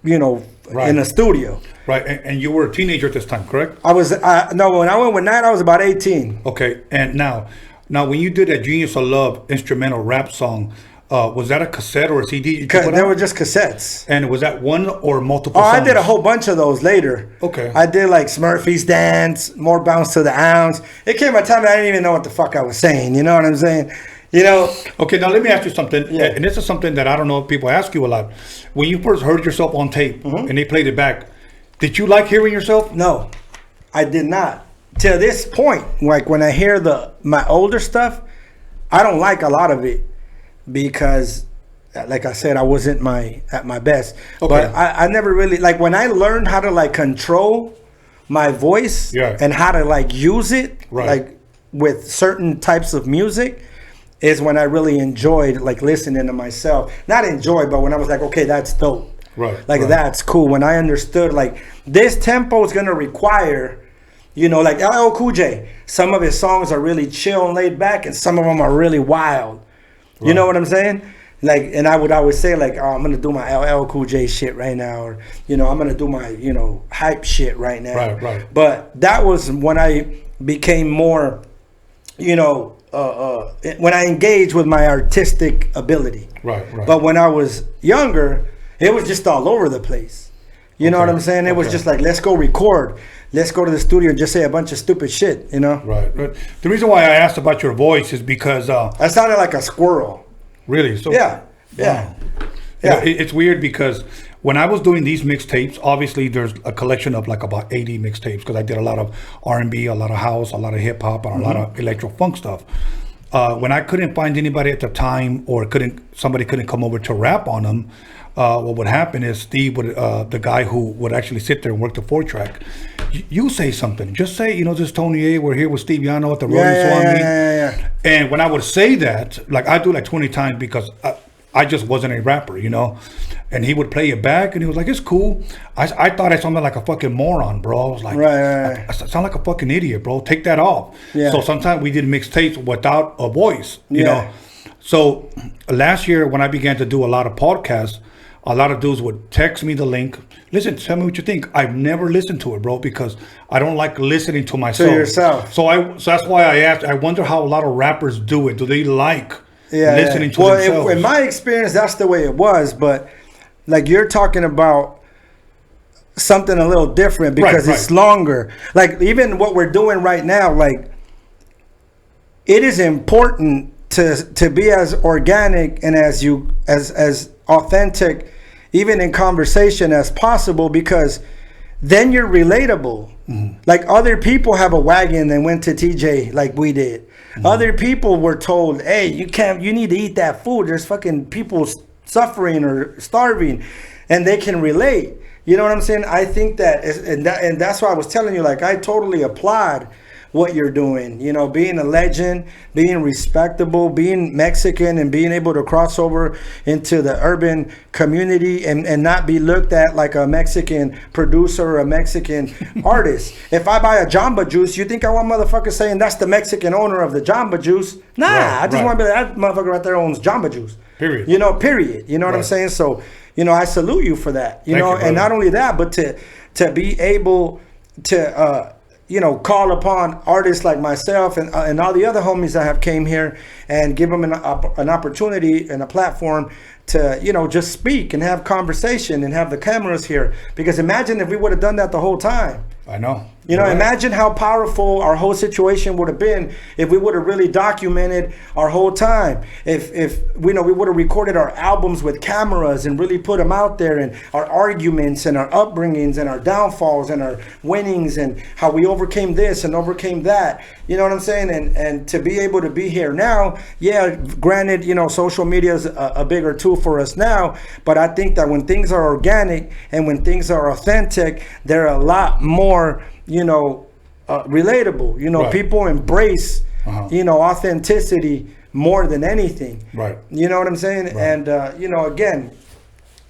in a studio. Right. And you were a teenager at this time, correct? I was, no, when I went with Night, I was about 18. Okay. And now when you did that Genius of Love instrumental rap song, was that a cassette or a CD? They were just cassettes. And was that one or multiple songs? I did a whole bunch of those later. Okay. I did like Smurfy's Dance, More Bounce to the Ounce. It came a time that I didn't even know what the fuck I was saying. You know what I'm saying? Okay, now let me ask you something. Yeah. And this is something that I don't know if people ask you a lot. When you first heard yourself on tape and they played it back, did you like hearing yourself? No, I did not. To this point, like when I hear my older stuff, I don't like a lot of it. Because, like I said, I wasn't at my best. Okay. But I never really, like when I learned how to like control my voice and how to like use it, like with certain types of music, is when I really enjoyed like listening to myself. Not enjoy, but when I was like, okay, that's dope. Right. Like that's cool. When I understood like this tempo is going to require You know, like LL Cool J. Some of his songs are really chill and laid back, and some of them are really wild. You know what I'm saying? Like, and I would always say, like, oh, I'm gonna do my LL Cool J shit right now, or you know, I'm gonna do my, you know, hype shit right now. Right. But that was when I became more, you know, when I engaged with my artistic ability. Right. But when I was younger, it was just all over the place. You know what I'm saying? It was just like, let's go record. Let's go to the studio and just say a bunch of stupid shit, you know? Right. The reason why I asked about your voice is because... I sounded like a squirrel. Really? So, yeah. You know, it's weird because when I was doing these mixtapes, obviously there's a collection of like about 80 mixtapes because I did a lot of R&B, a lot of house, a lot of hip hop, and a lot of electro funk stuff. When I couldn't find anybody at the time, or somebody couldn't come over to rap on them, what would happen is Steve would, the guy who would actually sit there and work the 4-track, you say something. Just say, you know, this is Tony A. We're here with Steve YANO at the Roadium Swap Meet. And when I would say that, like I do like 20 times because I just wasn't a rapper, you know. And he would play it back, and he was like, "It's cool." I thought I sounded like a fucking moron, bro. I was like, I sound like a fucking idiot, bro. Take that off. Yeah. So sometimes we did mixtapes without a voice, you know. So last year when I began to do a lot of podcasts, a lot of dudes would text me the link. Listen, tell me what you think. I've never listened to it, bro, because I don't like listening to myself. To yourself. So that's why I asked. I wonder how a lot of rappers do it. Do they like listening to themselves? In my experience, that's the way it was. But like you're talking about something a little different because it's longer. Like even what we're doing right now, like it is important to be as organic and as authentic, even in conversation, as possible, because then you're relatable. Like other people have a wagon and went to TJ like we did. Other people were told, hey, you need to eat that food. There's fucking people suffering or starving, and they can relate. You know what I'm saying? I think and that's why I was telling you, like, I totally applaud what you're doing, you know, being a legend, being respectable, being Mexican, and being able to cross over into the urban community and not be looked at like a Mexican producer or a Mexican artist. If I buy a Jamba Juice, you think I want motherfuckers saying that's the Mexican owner of the Jamba Juice? Nah, I just want to be like, that motherfucker right there owns Jamba Juice. Period. You know, period. You know what I'm saying? So, you know, I salute you for that. You know, and not only that, but to be able to you know, call upon artists like myself and all the other homies that have came here and give them an opportunity and a platform to, you know, just speak and have conversation and have the cameras here. Because imagine if we would have done that the whole time. I know. You know, imagine how powerful our whole situation would have been if we would have really documented our whole time. If we know we would have recorded our albums with cameras and really put them out there, and our arguments and our upbringings and our downfalls and our winnings and how we overcame this and overcame that. You know what I'm saying? And to be able to be here now, yeah, granted, you know, social media is a bigger tool for us now, but I think that when things are organic and when things are authentic, they're a lot more, you know, relatable. You know, people embrace, you know, authenticity more than anything. Right. You know what I'm saying? And, you know, again,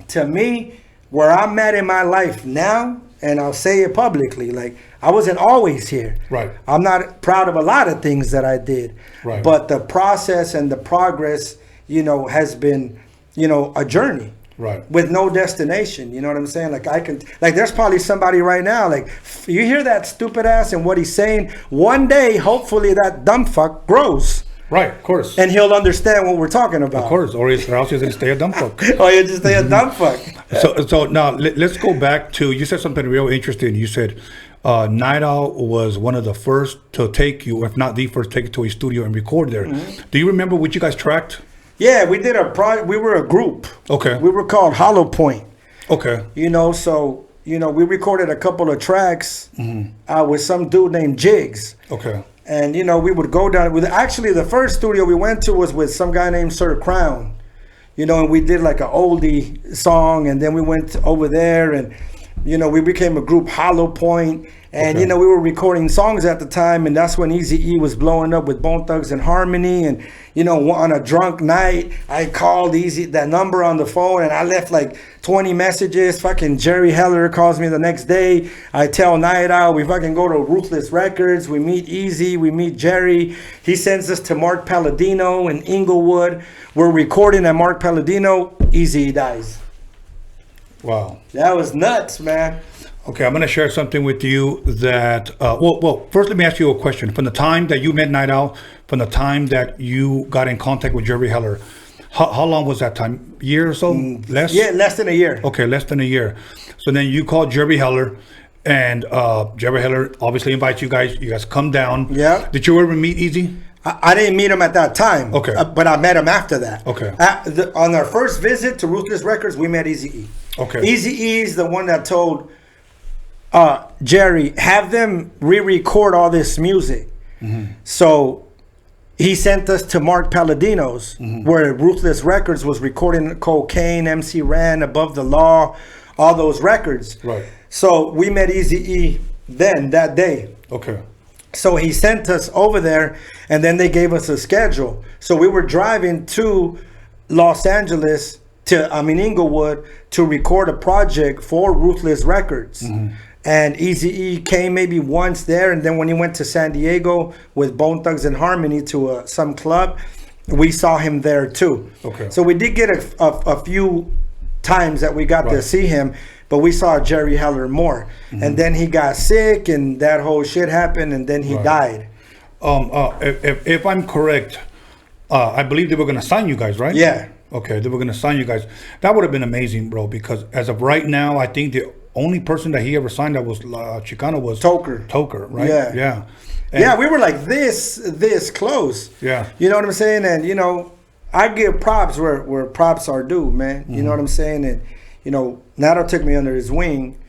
to me, where I'm at in my life now, and I'll say it publicly, like, I wasn't always here. Right. I'm not proud of a lot of things that I did. Right. But the process and the progress, you know, has been, you know, a journey. Right. With no destination. You know what I'm saying? Like, there's probably somebody right now, like, you hear that stupid ass and what he's saying. One day, hopefully, that dumb fuck grows. Right, of course. And he'll understand what we're talking about. Of course, or else he's going to stay a dumb fuck. Or he'll just stay a dumb fuck. So now let's go back to, you said something real interesting. You said Night Owl was one of the first to take you, if not the first, take you to a studio and record there. Do you remember what you guys tracked? Yeah, we did we were a group. Okay. We were called Hollow Point. Okay. You know, so, you know, we recorded a couple of tracks with some dude named Jigs. Okay. And, you know, we would go down with, actually the first studio we went to was with some guy named Sir Crown. You know, and we did like an oldie song, and then we went over there, and You know, we became a group, Hollow Point, and Okay. you know, we were recording songs at the time, and that's when Eazy-E was blowing up with Bone Thugs and Harmony. And you know, on a drunk night, I called Eazy that number on the phone, and I left like 20 messages. Fucking Jerry Heller calls me the next day. I tell Night Owl, we fucking go to Ruthless Records. We meet Eazy, we meet Jerry. He sends us to Mark Palladino in Inglewood. We're recording at Mark Palladino. Eazy dies. Wow. That was nuts, man. Okay, I'm going to share something with you that, well, first let me ask you a question. From the time that you met Night Owl, from the time that you got in contact with Jerry Heller, how long was that time? Year or so? Less? Yeah, less than a year. Okay, less than a year. So then you called Jerry Heller, and Jerry Heller obviously invites you guys. You guys come down. Yeah. Did you ever meet Eazy? I didn't meet him at that time. Okay. But I met him after that. Okay. On our first visit to Ruthless Records, we met Eazy-E. Okay. Eazy-E is the one that told Jerry, have them re-record all this music. So he sent us to Mark Palladino's, where Ruthless Records was recording Cocaine, MC Ran, Above the Law, all those records. Right. So we met Eazy-E then, that day. Okay. So he sent us over there, and then they gave us a schedule. So we were driving to Los Angeles, Inglewood, to record a project for Ruthless Records. And Eazy-E came maybe once there, and then when he went to San Diego with Bone Thugs and Harmony to some club, we saw him there too. Okay. So we did get a few times that we got to see him, but we saw Jerry Heller more. And then he got sick, and that whole shit happened, and then he died. If I'm correct, I believe they were going to sign you guys, right? Yeah. Okay, they were going to sign you guys. That would have been amazing, bro, because as of right now, I think the only person that he ever signed that was Chicano was Toker, right? Yeah. Yeah. Yeah, we were like this close. Yeah. You know what I'm saying? And, you know, I give props where props are due, man. You know what I'm saying? And, you know, Nato took me under his wing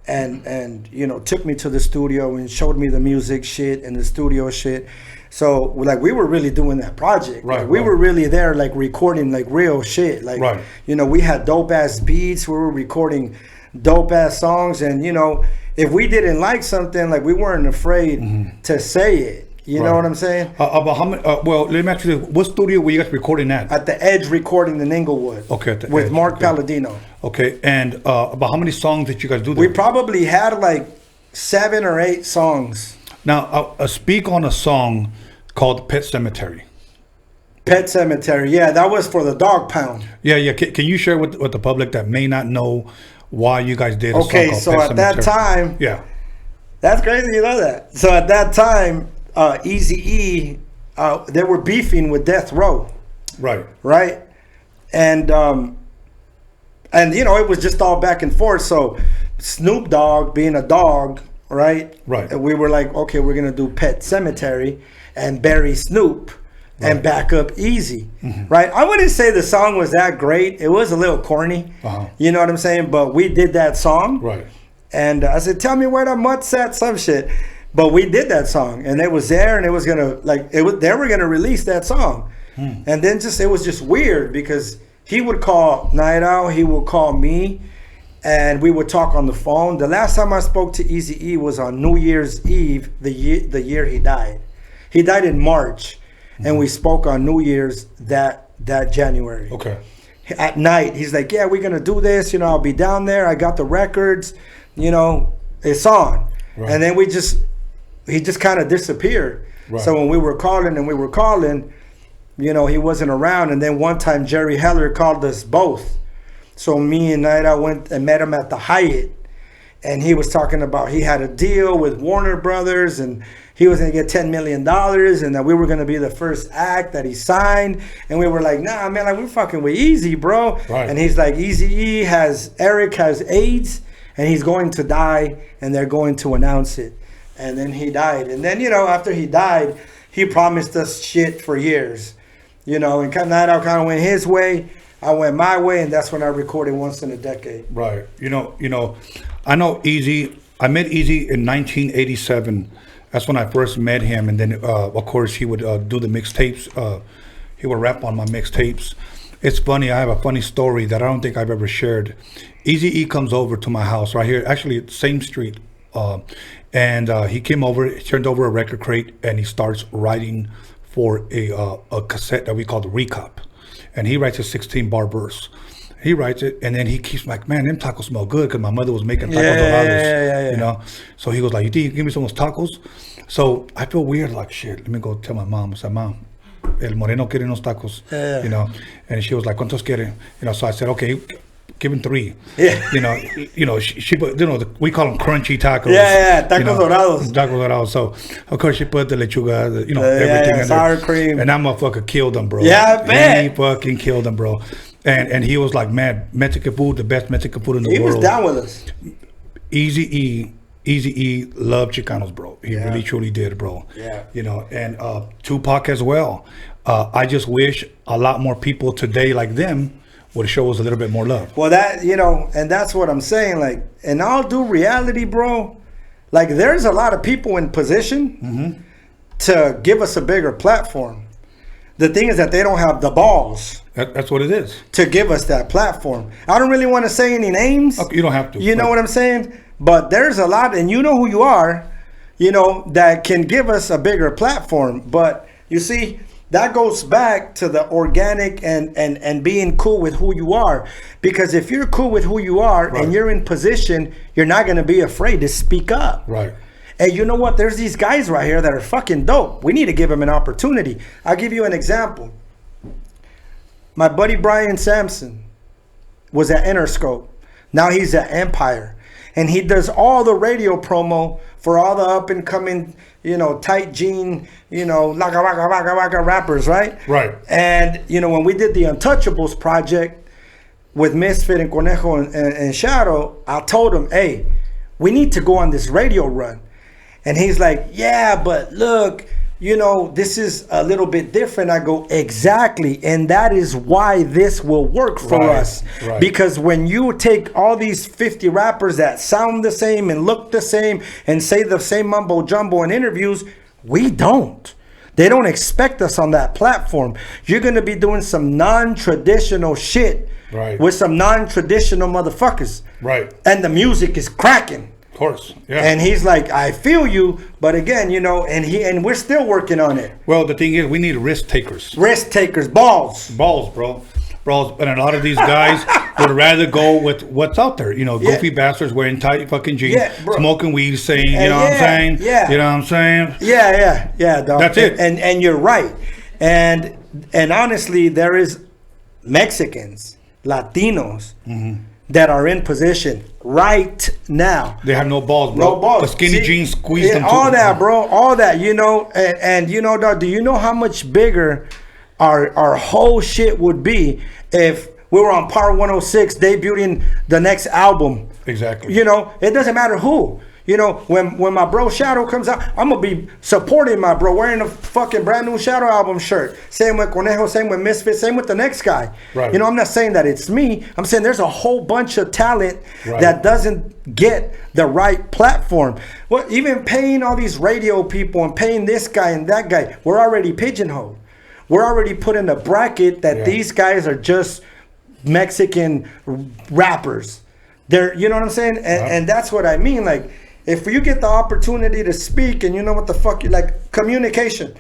and you know, took me to the studio and showed me the music shit and the studio shit. So, like, we were really doing that project. Right. Like, we were really there, like, recording, like, real shit. Like, you know, we had dope-ass beats. We were recording dope-ass songs. And, you know, if we didn't like something, like, we weren't afraid to say it. You know what I'm saying? About how many, well, let me ask you this. What studio were you guys recording at? At the Edge Recording in Inglewood. Okay, at the with Edge, Mark okay. Palladino. Okay, and about how many songs did you guys do there? We probably had like 7 or 8 songs. Now, speak on a song called Pet Cemetery. Pet Cemetery, yeah, that was for the Dog Pound. Yeah. Can you share with the public that may not know why you guys did a song called so Pet at Cemetery? that time, yeah, that's crazy you know that. So at that time, Eazy-E, they were beefing with Death Row. Right? And you know, it was just all back and forth. So Snoop Dogg being a dog, right? And we were like, okay, we're gonna do Pet Cemetery and bury Snoop and back up Eazy, right? I wouldn't say the song was that great. It was a little corny, you know what I'm saying? But we did that song, right? And I said, tell me where the mut's at, some shit. But we did that song, and it was there, and it was gonna they were gonna release that song, and then it was just weird because he would call Night Owl, he would call me, and we would talk on the phone. The last time I spoke to Eazy-E was on New Year's Eve, the year he died. He died in March, and we spoke on New Year's that January. Okay. At night, he's like, yeah, we're gonna do this. You know, I'll be down there. I got the records. You know, it's on. And then he just kind of disappeared. So when we were calling, you know, he wasn't around. And then one time Jerry Heller called us both. So me and Night, I went and met him at the Hyatt. And he was talking about he had a deal with Warner Brothers and he was going to get $10 million and that we were going to be the first act that he signed. And we were like, nah, man, like we're fucking with Eazy, bro. And he's like, Eazy-E Eric has AIDS and he's going to die and they're going to announce it. And then he died. And then, you know, after he died, he promised us shit for years. You know, and Night Owl kind of went his way. I went my way, and that's when I recorded Once in a Decade. Right. You know, I know Eazy. I met Eazy in 1987. That's when I first met him, and then of course he would do the mixtapes. He would rap on my mixtapes, It's funny. I have a funny story that I don't think I've ever shared. Eazy-E comes over to my house right here, actually same street, and he came over, he turned over a record crate, and he starts writing for a cassette that we call the Recop, and he writes a 16-bar verse. He writes it, and then he keeps like, man, them tacos smell good, because my mother was making tacos dorados, you know. So he goes like, you think you can give me some of those tacos? So I feel weird, like, shit, let me go tell my mom. I said, Mom, El Moreno quiere unos tacos, you know. And she was like, ¿cuántos quiere? You know, so I said, okay, give him 3. You know, she put, you know, we call them crunchy tacos. Tacos dorados. Tacos dorados. So of course she put the lechuga, you know, everything in sour there. cream. And that motherfucker killed them, bro. Yeah, I bet. He fucking killed them, bro. And he was like, man, Mexican food, the best Mexican food in the world. He was down with us. Eazy-E loved Chicanos, bro. He really truly did, bro. Yeah. You know, and Tupac as well. I just wish a lot more people today like them would show us a little bit more love. Well, that, you know, and that's what I'm saying. Like, in all due reality, bro, like, there's a lot of people in position to give us a bigger platform. The thing is that they don't have the balls. That's what it is. To give us that platform. I don't really want to say any names. Okay, you don't have to. You know what I'm saying? But there's a lot, and you know who you are, you know, that can give us a bigger platform. But you see, that goes back to the organic and being cool with who you are. Because if you're cool with who you are and you're in position, you're not going to be afraid to speak up. Right. And you know what? There's these guys right here that are fucking dope. We need to give them an opportunity. I'll give you an example. My buddy Brian Sampson was at Interscope. Now he's at Empire. And he does all the radio promo for all the up and coming, you know, tight jean, you know, waka rappers, right? Right. And, you know, when we did the Untouchables project with Misfit and Conejo and Shadow, I told him, hey, we need to go on this radio run. And he's like, yeah, but look, you know, this is a little bit different. I go, exactly. And that is why this will work for us. Right. Because when you take all these 50 rappers that sound the same and look the same and say the same mumbo jumbo in interviews, we don't. They don't expect us on that platform. You're going to be doing some non-traditional shit with some non-traditional motherfuckers. Right. And the music is cracking. Of course, yeah. And he's like, I feel you, but again, you know, and we're still working on it. Well, the thing is, we need risk takers. Risk takers, balls, bro. And a lot of these guys would rather go with what's out there. You know, goofy bastards wearing tight fucking jeans, smoking weed, saying, you know what I'm saying? Yeah. You know what I'm saying? Yeah, dog. That's it. And you're right. And honestly, there is Mexicans, Latinos, that are in position right now. They have no balls, bro. No balls. The skinny jeans squeeze them. All that, bro. All that, you know. And you know, dog, do you know how much bigger our whole shit would be if we were on Power 106 debuting the next album? Exactly. You know, it doesn't matter who. You know, when my bro Shadow comes out, I'm going to be supporting my bro, wearing a fucking brand new Shadow album shirt. Same with Conejo, same with Misfit, same with the next guy. Right. You know, I'm not saying that it's me. I'm saying there's a whole bunch of talent that doesn't get the right platform. Well, even paying all these radio people and paying this guy and that guy, we're already pigeonholed. We're already put in a bracket that these guys are just Mexican rappers. They're, you know what I'm saying? And that's what I mean. Like, if you get the opportunity to speak and you know what the fuck you like, communication.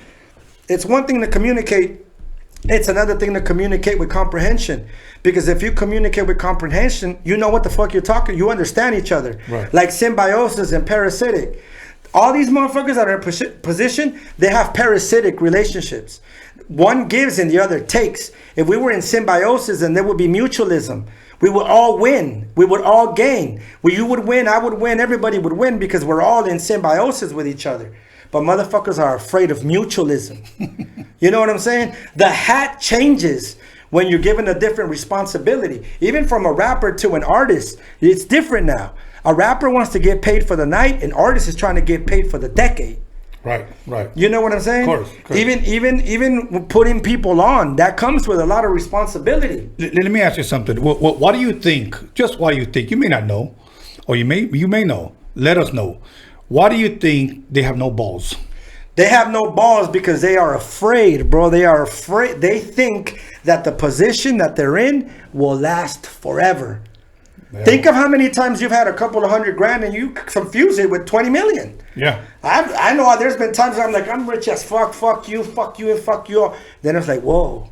It's one thing to communicate. It's another thing to communicate with comprehension. Because if you communicate with comprehension, you know what the fuck you're talking. You understand each other. Right. Like symbiosis and parasitic. All these motherfuckers that are in position, they have parasitic relationships. One gives and the other takes. If we were in symbiosis, then there would be mutualism. We would all win. We would all gain. Well, you would win, I would win, everybody would win because we're all in symbiosis with each other. But motherfuckers are afraid of mutualism. You know what I'm saying? The hat changes when you're given a different responsibility. Even from a rapper to an artist, it's different now. A rapper wants to get paid for the night. An artist is trying to get paid for the decade. Right. You know what I'm saying? Of course. Even putting people on, that comes with a lot of responsibility. Let me ask you something. What do you think? Just why do you think? You may not know, or you may know. Let us know. Why do you think they have no balls? They have no balls because they are afraid, bro. They are afraid. They think that the position that they're in will last forever. Yeah. Think of how many times you've had a couple of $100,000 and you confuse it with 20 million. Yeah. I know there's been times where I'm like, I'm rich as fuck you, and fuck you all. Then it's like, whoa,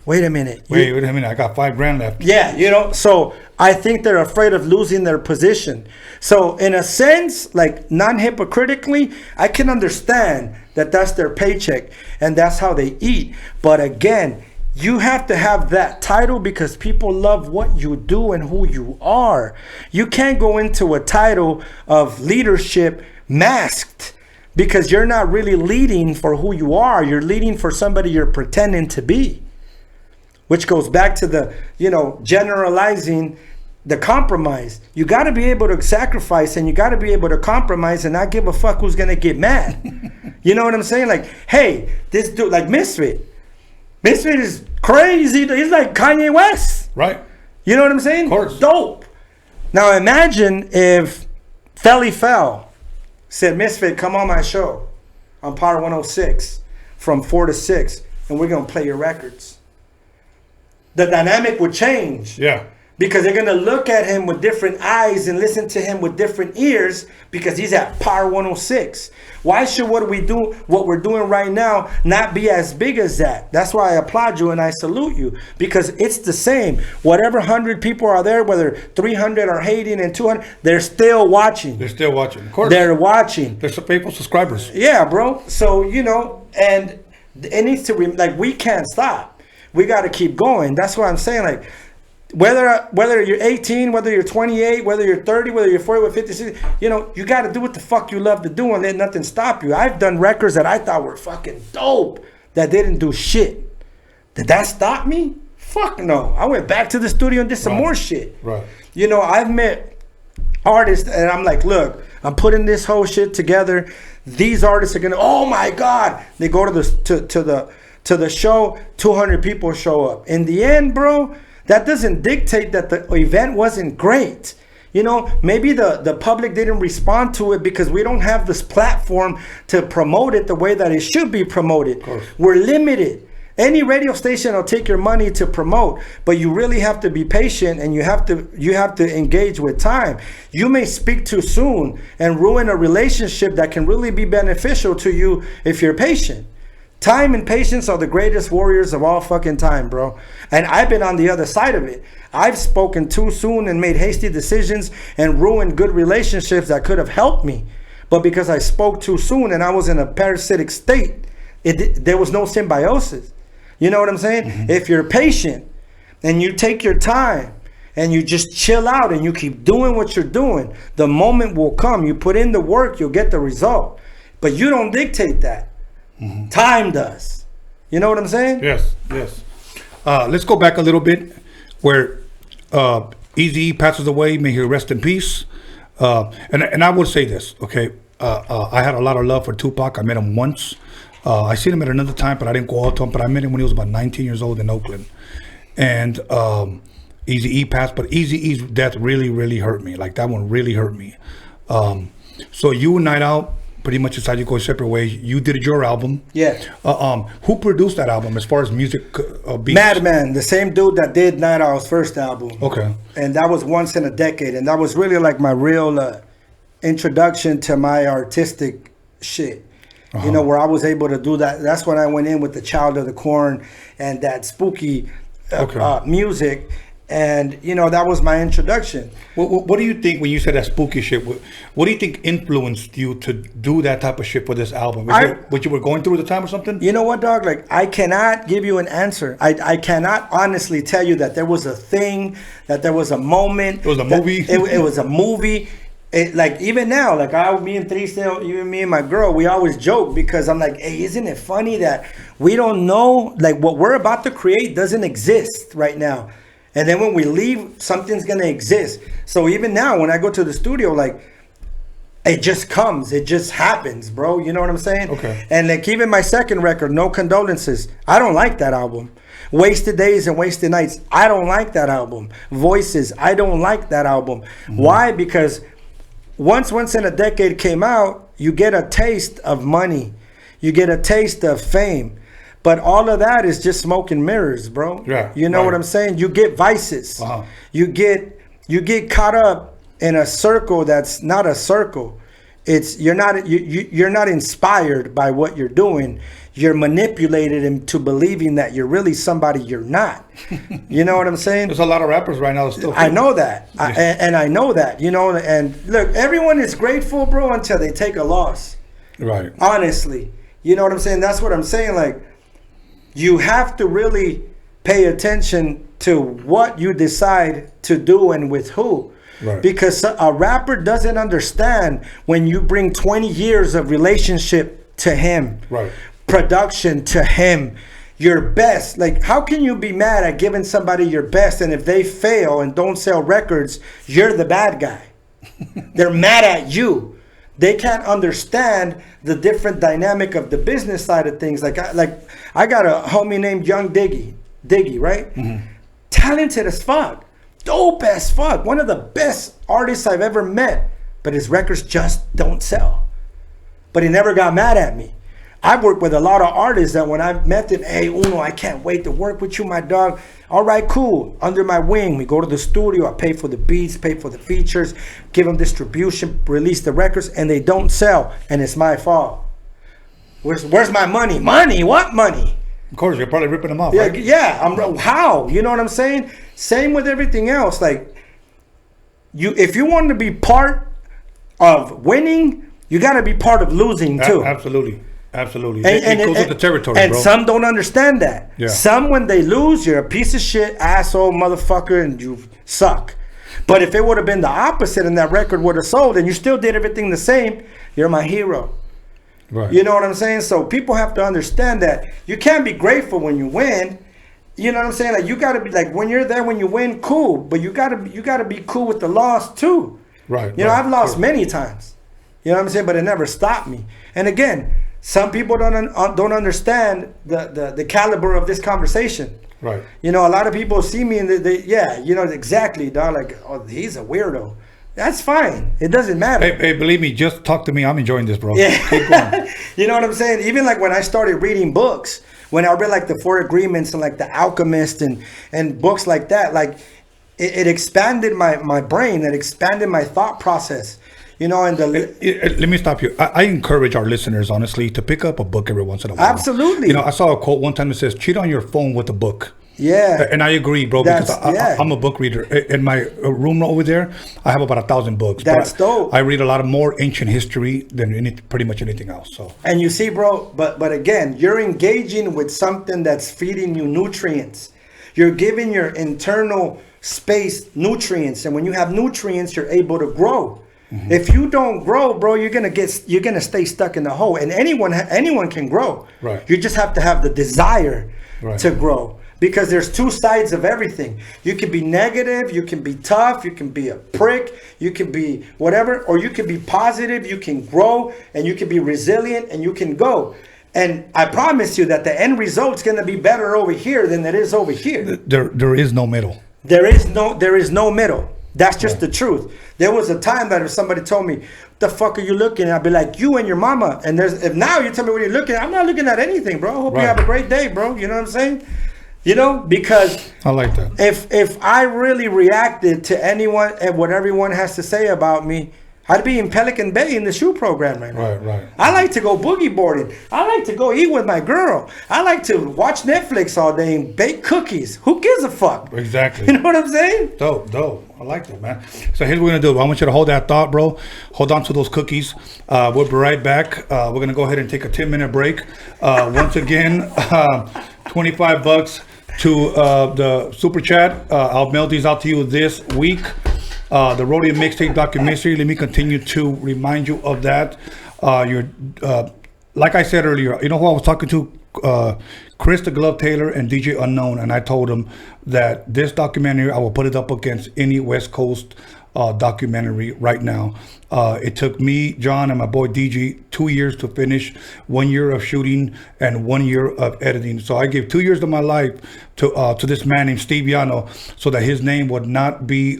wait a minute. Wait a minute. I got $5,000 left. Yeah, you know, so I think they're afraid of losing their position. So in a sense, like non-hypocritically, I can understand that that's their paycheck and that's how they eat. But again, you have to have that title because people love what you do and who you are. You can't go into a title of leadership masked because you're not really leading for who you are. You're leading for somebody you're pretending to be, which goes back to the, generalizing the compromise. You got to be able to sacrifice and you got to be able to compromise and not give a fuck who's going to get mad. You know what I'm saying? Like, hey, this dude, like Misfit is crazy. He's like Kanye West. Right. You know what I'm saying? Of course. Dope. Now imagine if Felly Fell said, Misfit, come on my show on Power 106 from 4 to 6 and we're going to play your records. The dynamic would change. Yeah. Because they're going to look at him with different eyes and listen to him with different ears because he's at Power 106. Why should what we're doing right now not be as big as that? That's why I applaud you and I salute you because it's the same. Whatever 100 people are there, whether 300 are hating and 200, they're still watching. They're still watching. Of course. They're watching. They're faithful subscribers. Yeah, bro. So, and it needs to, we can't stop. We got to keep going. That's what I'm saying. Like, whether you're 18, whether you're 28, whether you're 30, whether you're 40, with 50, 60, you got to do what the fuck you love to do and let nothing stop you. I've done records that I thought were fucking dope that didn't do shit. Did that stop me? Fuck no. I went back to the studio and did some more shit. Right. I've met artists and I'm like, look, I'm putting this whole shit together. These artists are gonna, oh my God. They go to the show, 200 people show up. In the end, bro, that doesn't dictate that the event wasn't great. Maybe the public didn't respond to it because we don't have this platform to promote it the way that it should be promoted. We're limited. Any radio station will take your money to promote, but you really have to be patient and you have to engage with time. You may speak too soon and ruin a relationship that can really be beneficial to you if you're patient. Time and patience are the greatest warriors of all fucking time, bro. And I've been on the other side of it. I've spoken too soon and made hasty decisions and ruined good relationships that could have helped me. But because I spoke too soon and I was in a parasitic state, there was no symbiosis. You know what I'm saying? Mm-hmm. If you're patient and you take your time and you just chill out and you keep doing what you're doing, the moment will come. You put in the work, you'll get the result. But you don't dictate that. Mm-hmm. Time does. You know what I'm saying? Yes. Let's go back a little bit where Eazy-E passes away. May he rest in peace. And I will say this, okay? I had a lot of love for Tupac. I met him once. I seen him at another time, but I didn't go out to him. But I met him when he was about 19 years old in Oakland. And Eazy-E passed, but Eazy-E's death really, really hurt me. Like, that one really hurt me. So you and Night Out pretty much decided to go separate ways. You did your album. Yeah. Who produced that album as far as music beats? Madman, the same dude that did Night Owl's first album. Okay. And that was Once in a Decade. And that was really like my real introduction to my artistic shit. Where I was able to do that. That's when I went in with the Child of the Corn and that spooky music. And, that was my introduction. What do you think when you said that spooky shit? What do you think influenced you to do that type of shit for this album? What you were going through at the time or something? You know what, dog? Like, I cannot give you an answer. I cannot honestly tell you that there was a thing, that there was a moment. It was a movie? It was a movie. Like, even now, like, me and Tristan, even me and my girl, we always joke because I'm like, hey, isn't it funny that we don't know, like, what we're about to create doesn't exist right now. And then when we leave, something's going to exist. So even now, when I go to the studio, like, it just comes. It just happens, bro. You know what I'm saying? Okay. And like, even my second record, No Condolences, I don't like that album. Wasted Days and Wasted Nights, I don't like that album. Voices, I don't like that album. Mm-hmm. Why? Because once in a Decade came out, you get a taste of money. You get a taste of fame. But all of that is just smoke and mirrors, bro. Yeah, you know what I'm saying? You get vices. You get caught up in a circle that's not a circle. It's you're not inspired by what you're doing. You're manipulated into believing that you're really somebody you're not. You know what I'm saying? There's a lot of rappers right now that still. I know that, and I know that. You know, and look, everyone is grateful, bro, until they take a loss. Right. Honestly, you know what I'm saying? That's what I'm saying. Like, you have to really pay attention to what you decide to do and with who. Right. Because a rapper doesn't understand when you bring 20 years of relationship to him, right, production to him, your best. Like, how can you be mad at giving somebody your best, and if they fail and don't sell records, you're the bad guy? They're mad at you. They can't understand the different dynamic of the business side of things. Like I got a homie named Young Diggy, right? Mm-hmm. Talented as fuck, dope as fuck, one of the best artists I've ever met, but his records just don't sell. But he never got mad at me. I've worked with a lot of artists that when I've met them, hey, Uno, I can't wait to work with you, my dog. All right, cool. Under my wing, we go to the studio. I pay for the beats, pay for the features, give them distribution, release the records, and they don't sell, and it's my fault. Where's my money? Money? What money? Of course, you're probably ripping them off, Yeah, right? yeah. How? You know what I'm saying? Same with everything else. Like, if you want to be part of winning, you got to be part of losing too. Absolutely. Absolutely. It goes with the territory, and bro. some don't understand that. Yeah. Some, when they lose, you're a piece of shit, asshole, motherfucker, and you suck. But if it would have been the opposite and that record would have sold and you still did everything the same, you're my hero. Right. You know what I'm saying? So people have to understand that you can't be grateful when you win. You know what I'm saying? Like, you gotta be like, when you're there when you win, cool. But you gotta be cool with the loss too. Right. You know, I've lost many times. You know what I'm saying? But it never stopped me. And again, some people don't understand the caliber of this conversation. Right. You know, a lot of people see me and they you know, exactly, dog. Like, oh, he's a weirdo. That's fine. It doesn't matter. Hey, believe me, just talk to me. I'm enjoying this, bro. Yeah. Keep going. You know what I'm saying? Even like when I started reading books, when I read like the Four Agreements and like the Alchemist and books like that, like it expanded my brain. It expanded my thought process. You know, and let me stop you. I encourage our listeners, honestly, to pick up a book every once in a while. Absolutely. You know, I saw a quote one time that says, cheat on your phone with a book. Yeah. And I agree, bro, because I'm a book reader. In my room over there, I have about 1,000 books. That's dope. I read a lot of more ancient history than pretty much anything else. So. And you see, bro, but again, you're engaging with something that's feeding you nutrients. You're giving your internal space nutrients. And when you have nutrients, you're able to grow. Mm-hmm. If you don't grow, bro, you're gonna stay stuck in the hole. And anyone can grow. Right. You just have to have the desire to grow. Because there's two sides of everything. You can be negative, you can be tough, you can be a prick, you can be whatever, or you can be positive, you can grow, and you can be resilient, and you can go. And I promise you that the end result's gonna be better over here than it is over here. There is no middle. There is no middle. That's just the truth. There was a time that if somebody told me, "What the fuck are you looking at?" I'd be like, "You and your mama." And if now you tell me what you're looking at, I'm not looking at anything, bro. I hope you have a great day, bro. You know what I'm saying? You know, because I like that. If I really reacted to anyone and what everyone has to say about me, I'd be in Pelican Bay in the shoe program right now. Right. I like to go boogie boarding. I like to go eat with my girl. I like to watch Netflix all day and bake cookies. Who gives a fuck? Exactly. You know what I'm saying? Dope. I like that, man. So here's what we're gonna do. I want you to hold that thought, bro. Hold on to those cookies. We'll be right back. We're gonna go ahead and take a 10-minute break. Once again, $25 to the super chat. I'll mail these out to you this week. The Roadium mixtape documentary. Let me continue to remind you of that. Like I said earlier, you know who I was talking to? Chris the Glove Taylor and DJ Unknown, and I told him that this documentary, I will put it up against any West Coast documentary right now. It took me, John, and my boy DG 2 years to finish, 1 year of shooting and 1 year of editing. So I gave 2 years of my life to this man named Steve YANO, so that his name would not be,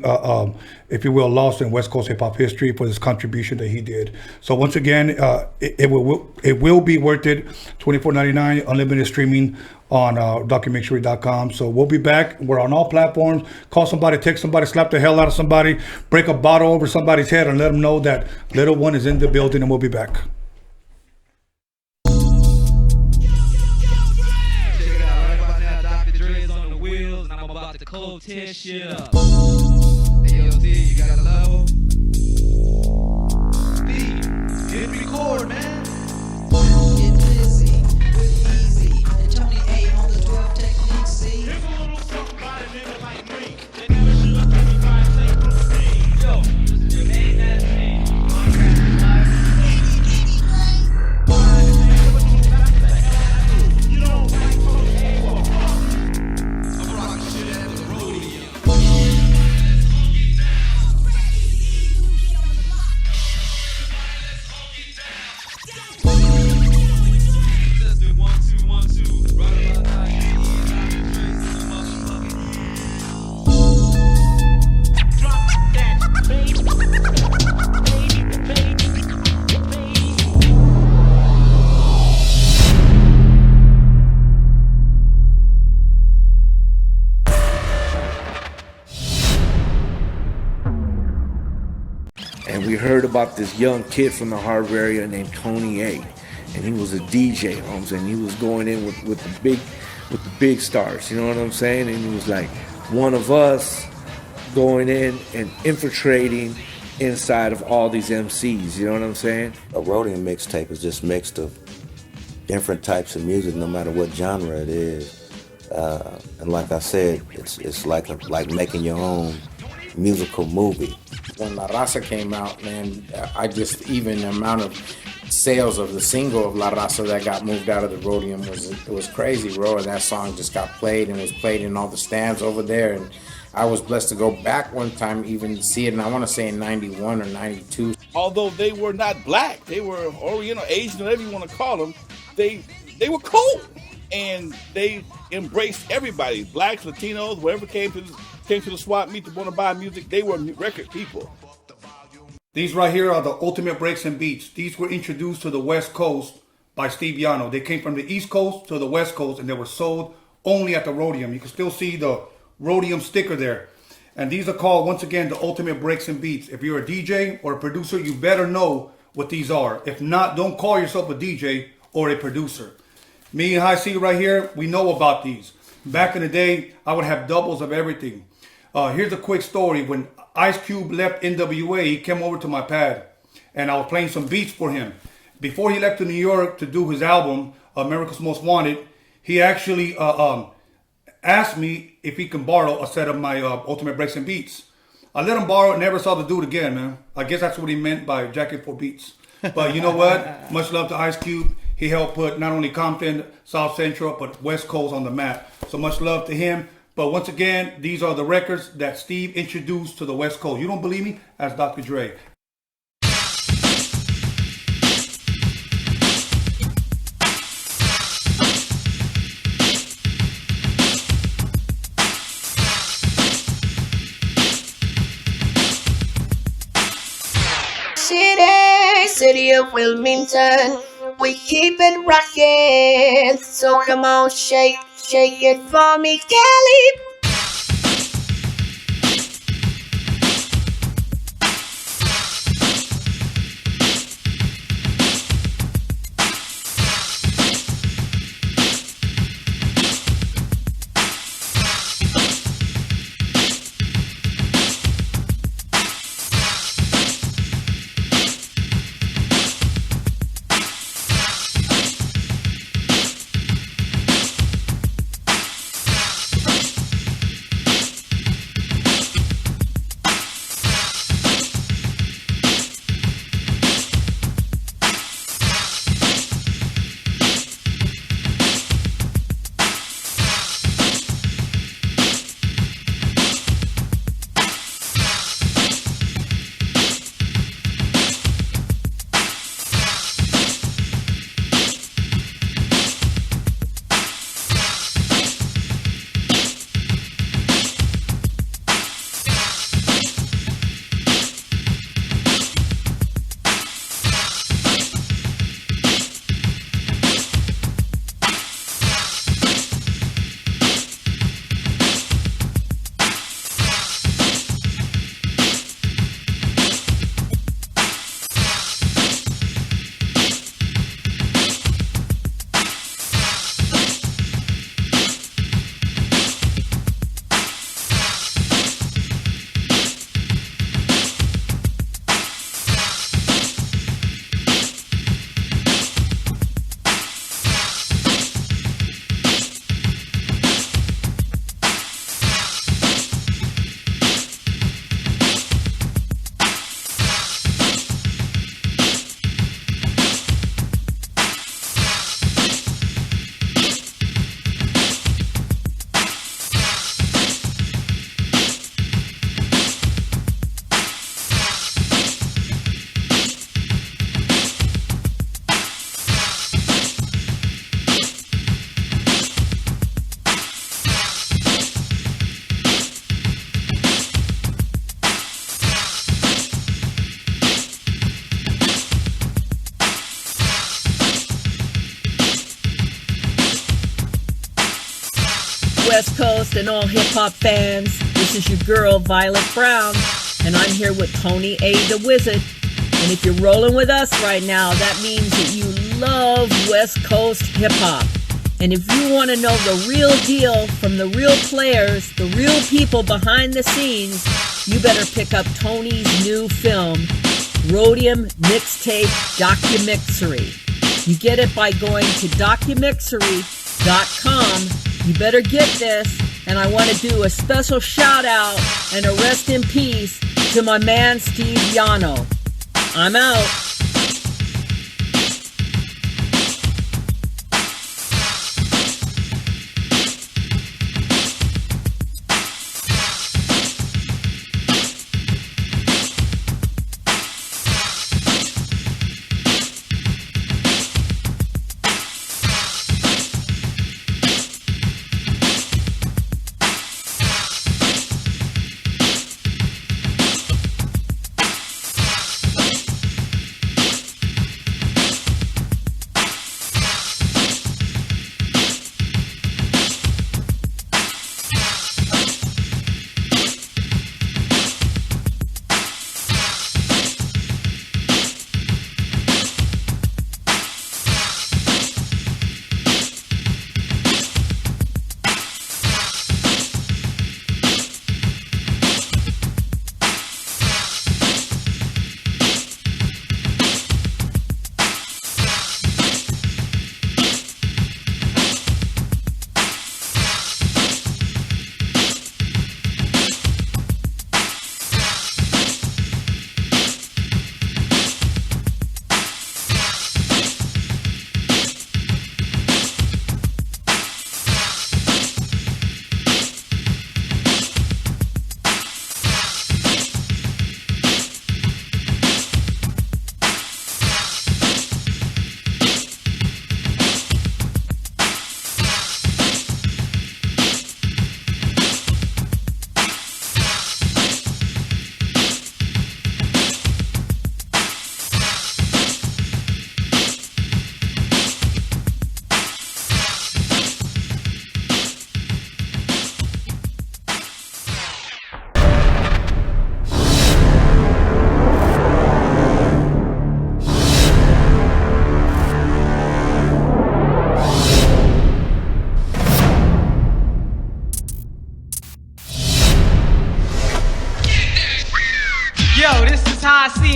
if you will, lost in West Coast hip hop history for this contribution that he did. So once again, it will be worth it. $24.99 unlimited streaming on DOCUMIXERY.com. So we'll be back. We're on all platforms. Call somebody, text somebody, slap the hell out of somebody, break a bottle over somebody's head, and let them know that little one is in the building, and we'll be back. Cold tear shit up. AOD, you got a level? Steve, hit record, man. Get busy with Easy and Tony A on the 12 technique. See? Here's a little something by a nigga like me. They never should have been trying to take from me. Yo, this is your main man team. You don't like Tony A or fuck. I'm rocking shit at the Roadium. Let's do 1, 2, 1, 2. Right about now, you need drop that bass. And we heard about this young kid from the Harbor area named Tony A. And he was a DJ, Holmes, and he was going in with the big stars, you know what I'm saying? And he was like one of us going in and infiltrating inside of all these MCs, you know what I'm saying? A Roadium mixtape is just mixed of different types of music, no matter what genre it is. And like I said, it's like making your own musical movie. When La Raza came out, man, even the amount of sales of the single of La Raza that got moved out of the Roadium was crazy, bro. And that song just got played and was played in all the stands over there. And I was blessed to go back one time even to see it, and I want to say in 91 or 92. Although they were not black, they were Oriental, Asian, whatever you want to call them, they were cool. And they embraced everybody, blacks, Latinos, whoever came to the swap meet to want to buy music, they were record people. These right here are the ultimate breaks and beats. These were introduced to the West Coast by Steve YANO. They came from the East Coast to the West Coast, and they were sold only at the Roadium. You can still see the Roadium sticker there. And these are called, once again, the ultimate breaks and beats. If you're a DJ or a producer, you better know what these are. If not, don't call yourself a DJ or a producer. Me and High C right here, we know about these. Back in the day, I would have doubles of everything. Here's a quick story. When Ice Cube left NWA, he came over to my pad, and I was playing some beats for him. Before he left to New York to do his album, America's Most Wanted, he actually asked me if he can borrow a set of my Ultimate Breaks and Beats. I let him borrow it, never saw the dude again, man. I guess that's what he meant by Jacket for Beats. But you know what? Much love to Ice Cube. He helped put not only Compton, South Central, but West Coast on the map. So much love to him. But once again, these are the records that Steve introduced to the West Coast. You don't believe me? Ask Dr. Dre. City of Wilmington, we keep it rockin'. So come on, shake it for me, Kelly. West Coast and all hip-hop fans. This is your girl, Violet Brown, and I'm here with Tony A. the Wizard. And if you're rolling with us right now, that means that you love West Coast hip-hop. And if you want to know the real deal from the real players, the real people behind the scenes, you better pick up Tony's new film, Roadium MIXTAPE DOCUMIXERY. You get it by going to DOCUMIXERY.com. You better get this. And I want to do a special shout out and a rest in peace to my man Steve YANO. I'm out.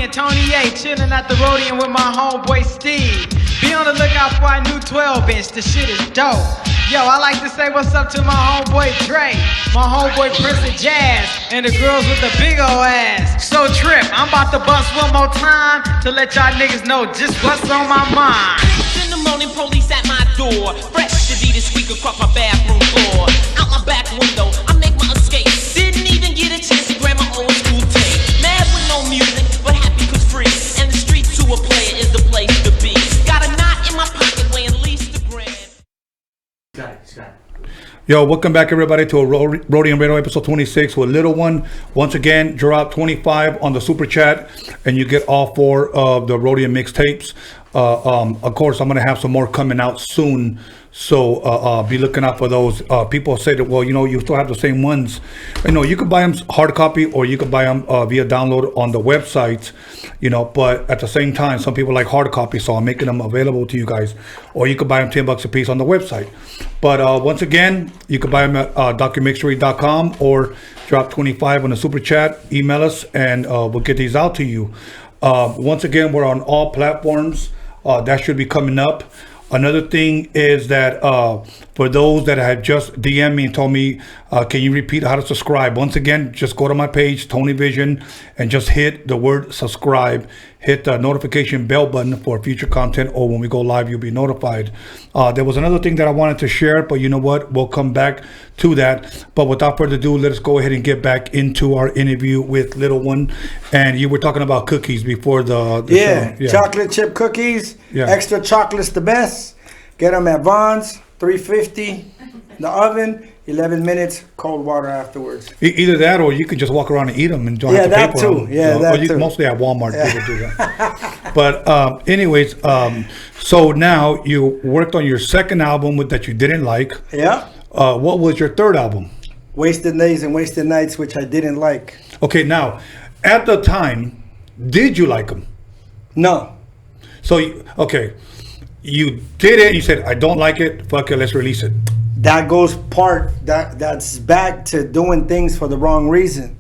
Tony A, chillin' at the Roadium with my homeboy Steve. Be on the lookout for our new 12-inch, the shit is dope. Yo, I like to say what's up to my homeboy Dre, my homeboy Prince of Jazz, and the girls with the big ol' ass. So Trip, I'm about to bust one more time to let y'all niggas know just what's on my mind. In the morning, police at my door. Fresh Adidas squeak across my bathroom floor. Out my back window, I make my escape. Didn't even get a chance to grab my old school tape. Mad with no music, but happy cause free. And the street to a player is the place to be. Got a knot in my pocket weighing at least a grand. Yo, welcome back everybody to a Roadium Radio episode 26 with Little One. Once again, drop 25 on the super chat and you get all 4 of the Roadium mixtapes. Of course, I'm going to have some more coming out soon. So be looking out for those. People say that, well, you know, you still have the same ones. You know, you could buy them hard copy or you could buy them via download on the website, you know, but at the same time, some people like hard copy. So I'm making them available to you guys, or you could buy them $10 a piece on the website. But once again, you could buy them at DOCUMIXERY.com or drop 25 on the super chat, email us, and we'll get these out to you. Once again, we're on all platforms. That should be coming up. Another thing is that for those that have just DM'd me and told me, can you repeat how to subscribe? Once again, just go to my page, Tony Vision, and just hit the word subscribe. Hit the notification bell button for future content, or when we go live, you'll be notified. There was another thing that I wanted to share, but you know what? We'll come back to that. But without further ado, let us go ahead and get back into our interview with Little One. And you were talking about cookies before the show. Yeah, chocolate chip cookies. Yeah. Extra chocolate's the best. Get them at Vaughn's, $3.50 in the oven. 11 minutes, cold water afterwards. Either that, or you could just walk around and eat them and don't have to pay for them. Yeah, that too. Mostly at Walmart, people do that. But anyways, so now you worked on your second album that you didn't like. Yeah. what was your third album? Wasted Days and Wasted Nights, which I didn't like. Okay, now, at the time, did you like them? No. So, you did it, you said, I don't like it, fuck it, let's release it. That goes that's back to doing things for the wrong reason.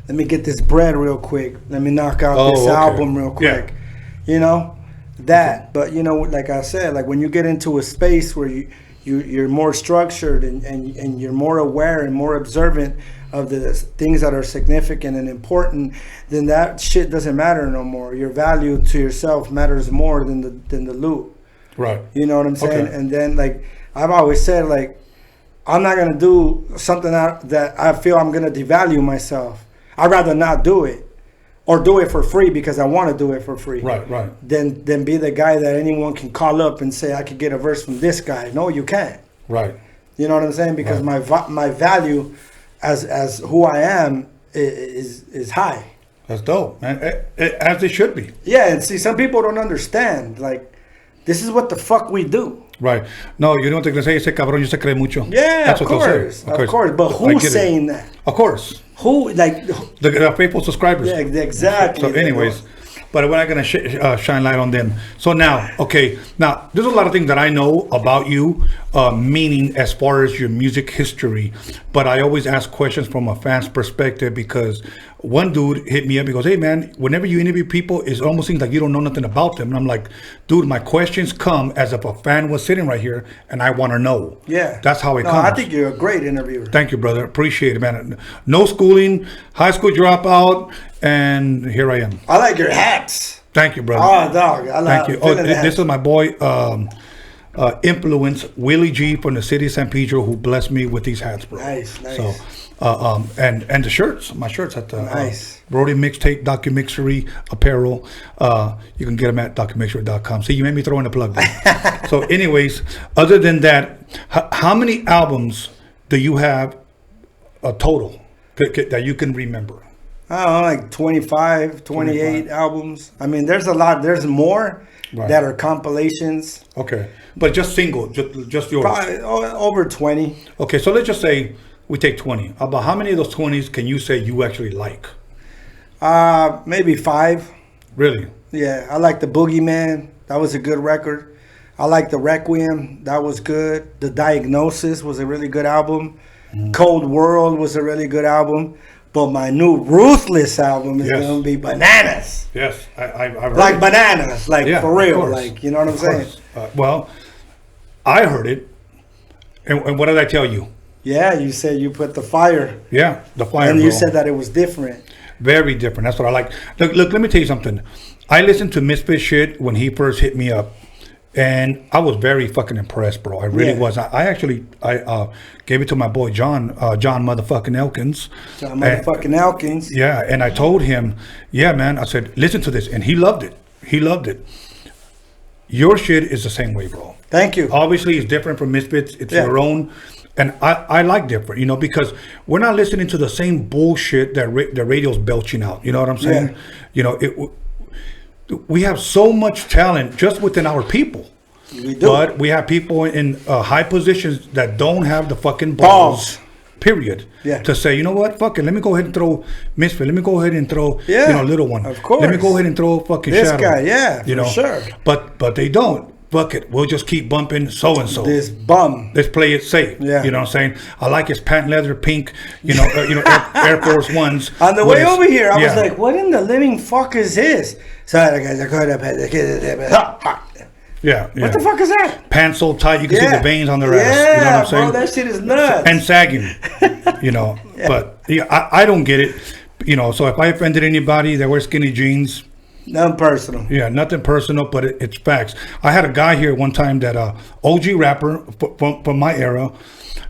Let me get this bread real quick. Let me knock out this album real quick. Yeah. You know, that. But, you know, like I said, like when you get into a space where you're more structured and you're more aware and more observant of the things that are significant and important, then that shit doesn't matter no more. Your value to yourself matters more than the loot. Right. You know what I'm saying? Okay. And then, like, I've always said, like, I'm not going to do something that I feel I'm going to devalue myself. I'd rather not do it or do it for free because I want to do it for free. Right. Than be the guy that anyone can call up and say, I could get a verse from this guy. No, you can't. Right. You know what I'm saying? Because my value as who I am is high. That's dope, man. As it should be. Yeah, and see, some people don't understand. Like, this is what the fuck we do. Right. No, you know what they're going to say? Ese cabrón yo se cree mucho. Yeah, That's of what they'll course. say. Of course. But who's saying that? Of course. Who, like... The faithful subscribers. Yeah, exactly. So anyways, but we're not going to shine light on them. So now, there's a lot of things that I know about you, meaning as far as your music history, but I always ask questions from a fan's perspective because one dude hit me up, he goes, hey man, whenever you interview people, it almost seems like you don't know nothing about them. And I'm like, dude, my questions come as if a fan was sitting right here and I want to know. Yeah. That's how it comes. I think you're a great interviewer. Thank you, brother. Appreciate it, man. No schooling, high school dropout, and here I am. I like your hats. Thank you, brother. Oh, dog. Thank you. This is my boy, Influence, Willie G from the city of San Pedro, who blessed me with these hats, bro. Nice. So, and the shirts, my shirts at the nice. Roadium MIXTAPE, DOCUMIXERY apparel. You can get them at DOCUMIXERY.com. See, you made me throw in a plug there. So, anyways, other than that, how many albums do you have total that you can remember? I don't know, like 25, 28 albums. I mean, there's a lot. There's more that are compilations. Okay. But just single, just yours? Probably over 20. Okay, so let's just say we take 20. About how many of those 20s can you say you actually like? Maybe 5. Really? Yeah, I like the Boogeyman. That was a good record. I like the Requiem. That was good. The Diagnosis was a really good album. Cold World was a really good album. But my new Ruthless album is going to be bananas. Yes, I've heard like it. Bananas, like for real. Course. Like, you know what I'm saying? Well, I heard it. And what did I tell you? Yeah, you said you put the fire. Yeah, the fire. And you said that it was different. Very different. That's what I like. Look, let me tell you something. I listened to Misfit shit when he first hit me up. And I was very fucking impressed, bro. I really was. I actually gave it to my boy John motherfucking Elkins. John motherfucking Elkins. Yeah, and I told him, yeah, man. I said, listen to this, and he loved it. He loved it. Your shit is the same way, bro. Thank you. Obviously, it's different from Misfits. It's your own. And I like different, you know, because we're not listening to the same bullshit that the radio's belching out. You know what I'm saying? Yeah. You know, we have so much talent just within our people. We do. But we have people in high positions that don't have the fucking balls. Period. Yeah. To say, you know what, fuck it. Let me go ahead and throw Misfit. Let me go ahead and throw, Little One. Of course. Let me go ahead and throw fucking this Shadow. Guy, yeah, you for know? sure. But they don't. Fuck it. We'll just keep bumping so and so. This bum. Let's play it safe. Yeah. You know what I'm saying? I like his patent leather pink. You know, Air Force Ones. On the way over here, I was like, "What in the living fuck is this?" Yeah. What the fuck is that? Pants so tight you can see the veins on their ass. Yeah, you know what I'm saying? bro, that shit is nuts. And sagging. You know, but I don't get it. You know, so if I offended anybody that wears skinny jeans. Nothing personal. Yeah, nothing personal, but it's facts. I had a guy here one time that OG rapper from my era.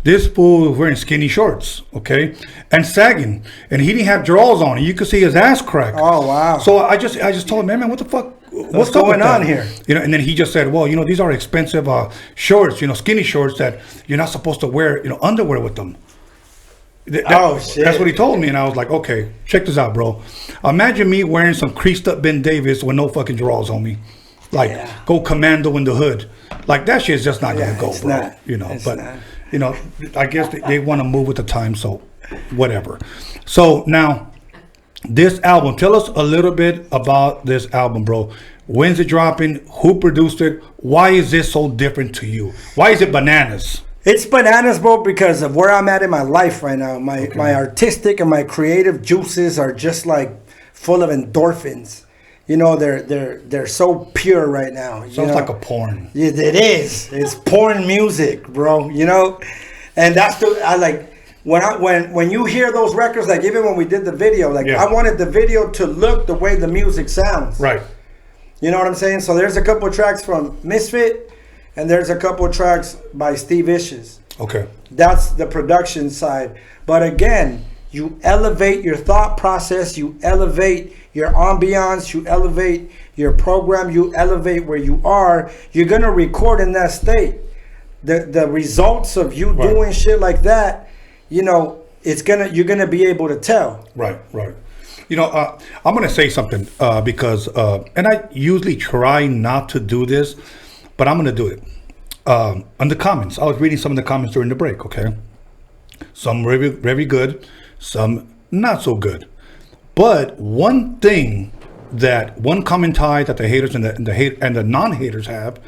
This fool was wearing skinny shorts, okay, and sagging, and he didn't have drawers on. You could see his ass crack. Oh wow! So I just told him, man, what the fuck? What's going on here? You know, and then he just said, well, you know, these are expensive shorts, you know, skinny shorts that you're not supposed to wear, you know, underwear with them. Oh shit! That's what he told me, and I was like, okay, check this out, bro. Imagine me wearing some creased up Ben Davis with no fucking drawers on me, like go commando in the hood. Like that shit's just not gonna go, bro. Not. You know, It's but not. you know, I guess they want to move with the time, so whatever. So now, this album, tell us a little bit about this album, bro. When's it dropping? Who produced it? Why is this so different to you? Why is it bananas? It's bananas, bro, because of where I'm at in my life right now. My artistic and my creative juices are just like full of endorphins. You know, they're so pure right now. Sounds like a porn. Yeah, it is. It's porn music, bro. You know, and that's I like when you hear those records. Like even when we did the video, like I wanted the video to look the way the music sounds. Right. You know what I'm saying? So there's a couple of tracks from Misfit, and there's a couple of tracks by Steve Vicious. Okay. That's the production side. But again, you elevate your thought process, you elevate your ambiance, you elevate your program, you elevate where you are. You're gonna record in that state. The results of you doing shit like that, you know, you're gonna be able to tell. Right. You know, I'm gonna say something because, and I usually try not to do this, but I'm gonna do it. On the comments, I was reading some of the comments during the break. Okay, some very, very good, some not so good. But one thing one comment tie that the haters and the non-haters have,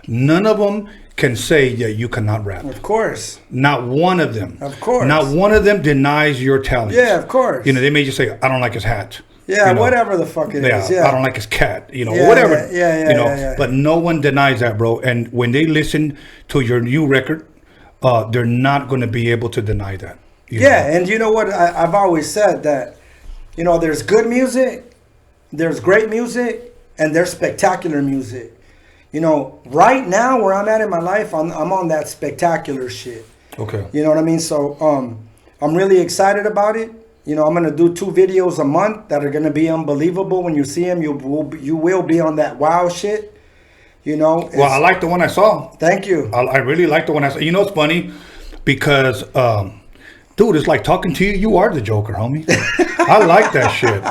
none of them can say that you cannot rap. Of course. Not one of them. Of course. Not one of them denies your talent. Yeah, of course. You know, they may just say, I don't like his hat. Yeah, you know, whatever the fuck it is. Yeah. I don't like his cat. You know, whatever. Yeah, you know, but no one denies that, bro. And when they listen to your new record, they're not going to be able to deny that. You know? And you know what? I've always said that, you know, there's good music, there's great music, and there's spectacular music. You know, right now where I'm at in my life, I'm on that spectacular shit. Okay. You know what I mean? So I'm really excited about it. You know, I'm going to do 2 videos a month that are going to be unbelievable. When you see them, you will be on that wow shit. You know? Well, I like the one I saw. Thank you. I really like the one I saw. You know, it's funny because, dude, it's like talking to you. You are the Joker, homie. I like that shit.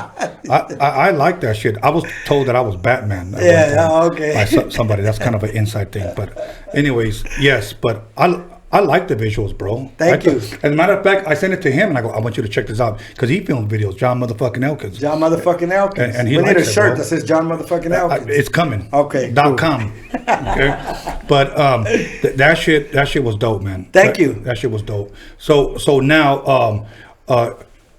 I like that shit. I was told that I was Batman. Okay. By somebody. That's kind of an inside thing. But anyways, yes. But I like the visuals, bro. Thank you. As a matter of fact, I sent it to him and I go, I want you to check this out. Because he filmed videos, John motherfucking Elkins. John motherfucking Elkins. And he we need a likes it, shirt bro. that says John motherfucking Elkins. It's coming. Okay. .com. Okay. But that shit was dope, man. Thank you. That shit was dope. So now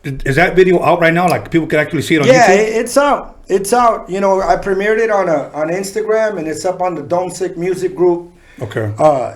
is that video out right now? Like people can actually see it on YouTube? Yeah, it's out. It's out. You know, I premiered it on Instagram, and it's up on the Don't Sick Music Group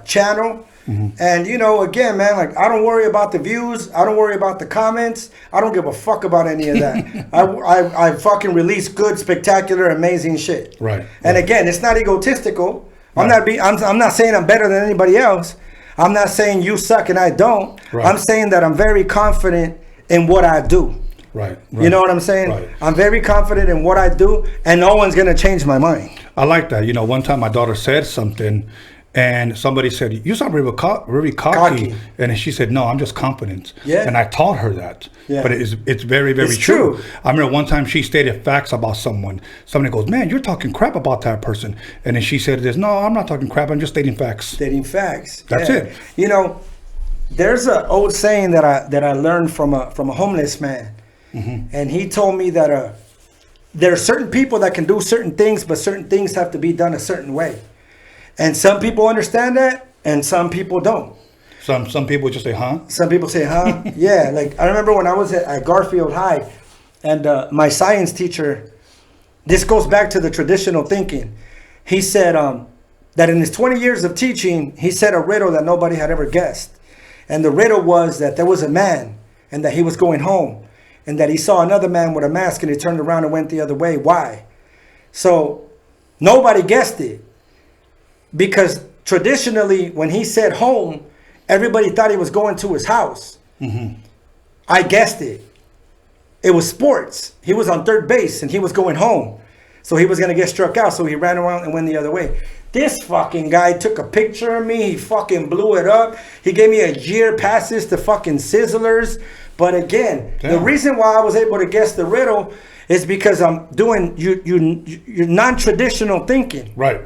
channel. Mm-hmm. And you know, again, man, like I don't worry about the views. I don't worry about the comments. I don't give a fuck about any of that. I fucking release good, spectacular, amazing shit. Right. And again, it's not egotistical. I'm not saying I'm better than anybody else. I'm not saying you suck and I don't. Right. I'm saying that I'm very confident in what I do. Right. You know what I'm saying? Right. I'm very confident in what I do, and no one's gonna change my mind. I like that. You know, one time my daughter said something, and somebody said, "You sound really cocky," and she said, "No, I'm just confident." Yeah. And I taught her that. Yeah. But it's very, very true. I remember one time she stated facts about someone. Somebody goes, "Man, you're talking crap about that person," and then she said this, "No, I'm not talking crap. I'm just stating facts." Stating facts. That's it. You know, there's an old saying that I learned from a homeless man, and he told me that there are certain people that can do certain things, but certain things have to be done a certain way. And some people understand that, and some people don't. Some people just say, huh? Some people say, huh? Yeah, like I remember when I was at Garfield High, and my science teacher, this goes back to the traditional thinking. He said that in his 20 years of teaching, he said a riddle that nobody had ever guessed. And the riddle was that there was a man, and that he was going home, and that he saw another man with a mask, and he turned around and went the other way. Why? So nobody guessed it. Because traditionally, when he said home, everybody thought he was going to his house. I guessed it. It was sports. He was on third base and he was going home. So he was going to get struck out. So he ran around and went the other way. This fucking guy took a picture of me. He fucking blew it up. He gave me a year passes to fucking Sizzlers. But again, the reason why I was able to guess the riddle is because I'm doing your non-traditional thinking. Right.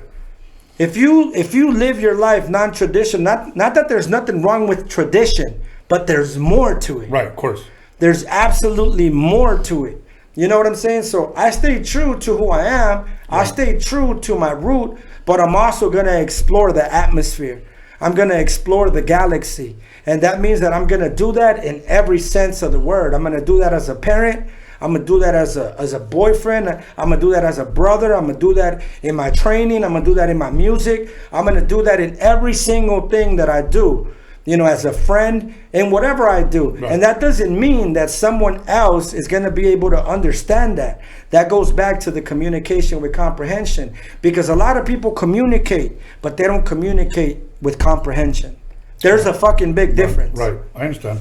If you live your life non-tradition, not that there's nothing wrong with tradition, but there's more to it. Right, of course. There's absolutely more to it. You know what I'm saying? So I stay true to who I am. I stay true to my root, but I'm also going to explore the atmosphere. I'm going to explore the galaxy. And that means that I'm going to do that in every sense of the word. I'm going to do that as a parent. I'm going to do that as a boyfriend. I'm going to do that as a brother. I'm going to do that in my training. I'm going to do that in my music. I'm going to do that in every single thing that I do, you know, as a friend, in whatever I do. Right. And that doesn't mean that someone else is going to be able to understand that. That goes back to the communication with comprehension, because a lot of people communicate, but they don't communicate with comprehension. There's a fucking big difference. Right. I understand.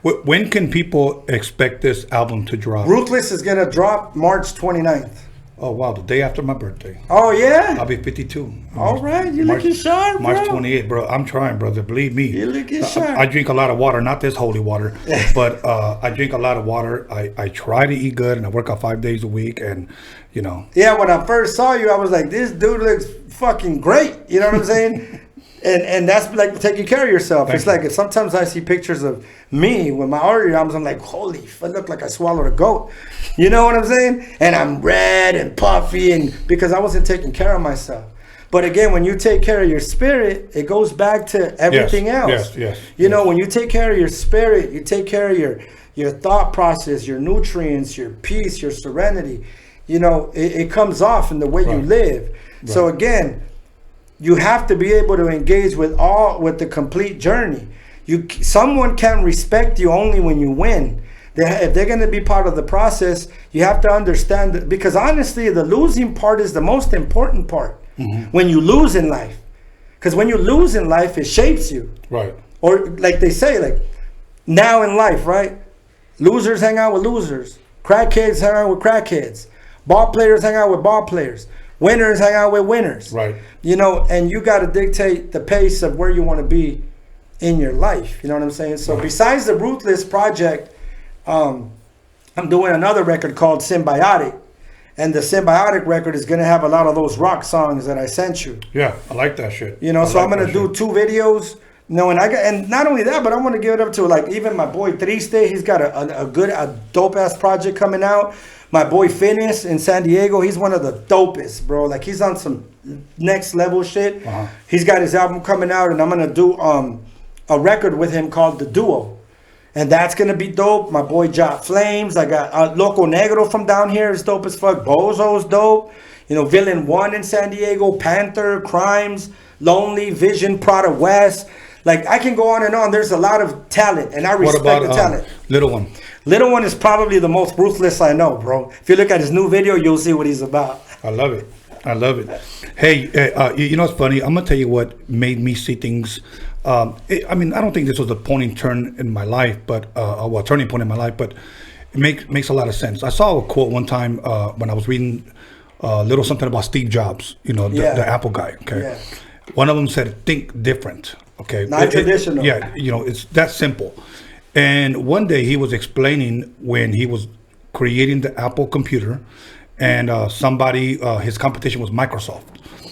When can people expect this album to drop? Ruthless is going to drop March 29th. Oh, wow. The day after my birthday. Oh, yeah? I'll be 52. All right. You're looking sharp, bro. March 28th, bro. I'm trying, brother. Believe me. You're looking sharp. I drink a lot of water. Not this holy water. But I drink a lot of water. I try to eat good, and I work out 5 days a week. And, you know. Yeah, when I first saw you, I was like, this dude looks fucking great. You know what I'm saying? And that's like taking care of yourself. It's like sometimes I see pictures of me with my arms. I'm like, holy, I look like I swallowed a goat. You know what I'm saying? And I'm red and puffy, and because I wasn't taking care of myself. But again, when you take care of your spirit, it goes back to everything else. Yes. You know, when you take care of your spirit, you take care of your thought process, your nutrients, your peace, your serenity. You know, it comes off in the way you live. Right. So again, you have to be able to engage with the complete journey. Someone can respect you only when you win. If they're going to be part of the process, you have to understand that, because honestly, the losing part is the most important part. Mm-hmm. When you lose in life, because when you lose in life, it shapes you. Right. Or like they say, like now in life, right? Losers hang out with losers. Crackheads hang out with crackheads. Ball players hang out with ball players. Winners hang out with winners. Right. You know, and you got to dictate the pace of where you want to be in your life. You know what I'm saying? So besides the Ruthless project, I'm doing another record called Symbiotic. And the Symbiotic record is going to have a lot of those rock songs that I sent you. Yeah, I like that shit. You know, so I'm going to do 2 videos. You know, and not only that, but I want to give it up to, like, even my boy Triste. He's got a dope-ass project coming out. My boy Finis in San Diego, he's one of the dopest, bro. Like, he's on some next level shit. Uh-huh. He's got his album coming out, and I'm going to do a record with him called The Duo. And that's going to be dope. My boy Jot Flames. I got Loco Negro from down here. Is dope as fuck. Bozo's dope. You know, Villain 1 in San Diego. Panther, Crimes, Lonely, Vision, Prada West. Like, I can go on and on. There's a lot of talent, and I respect the talent. Little One? Little One is probably the most ruthless I know, bro. If you look at his new video, you'll see what he's about. I love it. Hey, you know what's funny? I'm going to tell you what made me see things. I mean, I don't think this was a turning point in my life, but it makes a lot of sense. I saw a quote one time when I was reading a little something about Steve Jobs, you know, the Apple guy, okay? Yeah. One of them said, think different, okay? Non-traditional. Yeah, you know, it's that simple. And one day he was explaining when he was creating the Apple computer, and his competition was Microsoft.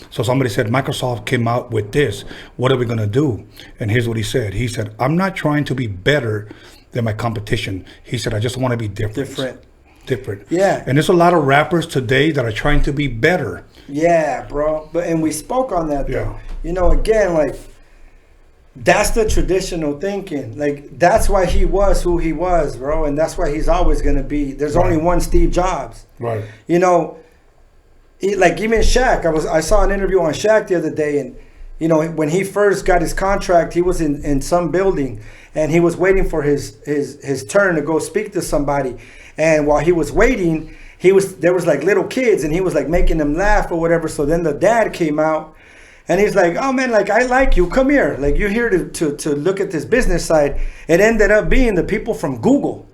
So somebody said, Microsoft came out with this. What are we going to do? And here's what he said. He said, I'm not trying to be better than my competition. He said, I just want to be different. Yeah. And there's a lot of rappers today that are trying to be better. Yeah, bro. And we spoke on that, though. Yeah. You know, again, like, that's the traditional thinking. Like, that's why he was who he was, bro. And that's why he's always going to be. There's only one Steve Jobs. Right. You know, like even Shaq, I saw an interview on Shaq the other day, and you know, when he first got his contract, he was in some building, and he was waiting for his turn to go speak to somebody. And while he was waiting, there was like little kids, and he was like making them laugh or whatever. So then the dad came out, and he's like, "Oh man, like I like you. Come here. Like you're here to look at this business side." It ended up being the people from Google,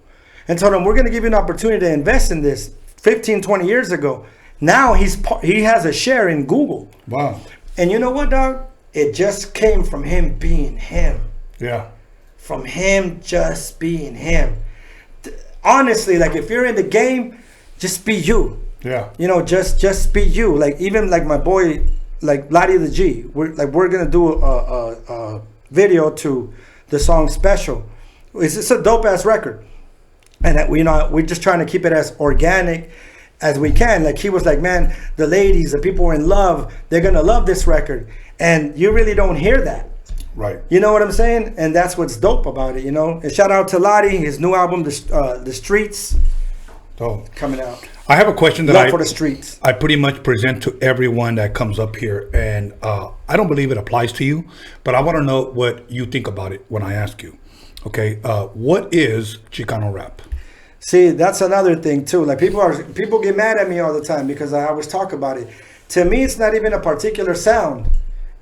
and told him, "We're gonna give you an opportunity to invest in this." 15, 20 years ago. Now he has a share in Google. Wow. And you know what, dog? It just came from him being him. Yeah. From him just being him. Honestly, like if you're in the game, just be you. Yeah. You know, just be you. Like even like my boy like Lottie the G. We're gonna do a video to the song Special. It's a dope ass record, and that we're just trying to keep it as organic as we can. Like he was like, man, the ladies, the people in love, they're gonna love this record, and you really don't hear that. Right. You know what I'm saying? And that's what's dope about it, you know? And shout out to Lottie, his new album, The Streets, coming out. I have a question that Love for the Streets. I pretty much present to everyone that comes up here, and I don't believe it applies to you, but I want to know what you think about it when I ask you. Okay, what is Chicano rap? See, that's another thing too. Like people get mad at me all the time because I always talk about it. To me, it's not even a particular sound.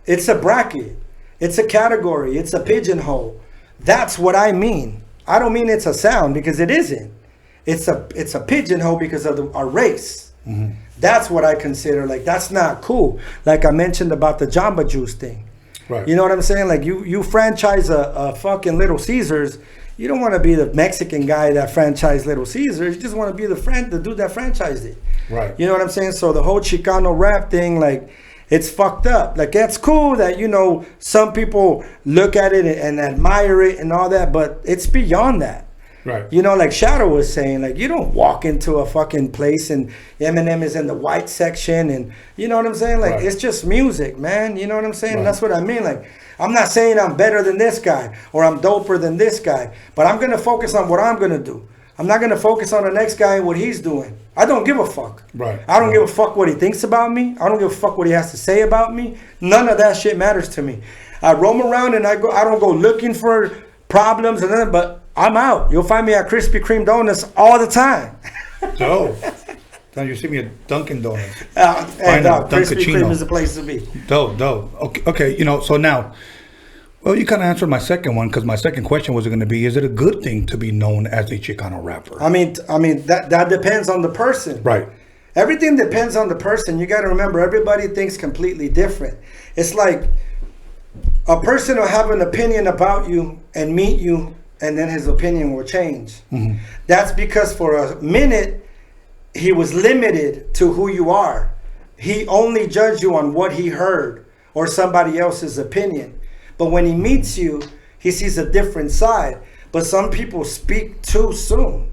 It's a bracket. It's a category. It's a pigeonhole. That's what I mean. I don't mean it's a sound because it isn't. It's a pigeonhole because of our race. Mm-hmm. That's what I consider. Like, that's not cool. Like I mentioned about the Jamba Juice thing. Right. You know what I'm saying? Like you franchise a fucking Little Caesars. You don't want to be the Mexican guy that franchised Little Caesars. You just want to be the dude that franchised it. Right. You know what I'm saying? So the whole Chicano rap thing, like, it's fucked up. Like, it's cool that, you know, some people look at it and admire it and all that, but it's beyond that. Right. You know, like Shadow was saying, like, you don't walk into a fucking place and Eminem is in the white section and, you know what I'm saying? Like, Right. it's just music, man. You know what I'm saying? Right. That's what I mean. Like, I'm not saying I'm better than this guy or I'm doper than this guy, but I'm going to focus on what I'm going to do. I'm not going to focus on the next guy and what he's doing. I don't give a fuck. Right. I don't give a fuck what he thinks about me. I don't give a fuck what he has to say about me. None of that shit matters to me. I roam around and I don't go looking for problems and nothing, but I'm out. You'll find me at Krispy Kreme Donuts all the time. Dope. Then you see me at Dunkin' Donuts. Hey, dog, Krispy Kreme is the place to be. Dope. Okay. You know, so now, well, you kind of answered my second one because my second question was going to be: is it a good thing to be known as a Chicano rapper? I mean that depends on the person. Right. Everything depends on the person. You got to remember, everybody thinks completely different. It's like a person will have an opinion about you and meet you, and then his opinion will change. Mm-hmm. That's because for a minute he was limited to who you are. He only judged you on what he heard or somebody else's opinion. But when he meets you, he sees a different side. But some people speak too soon.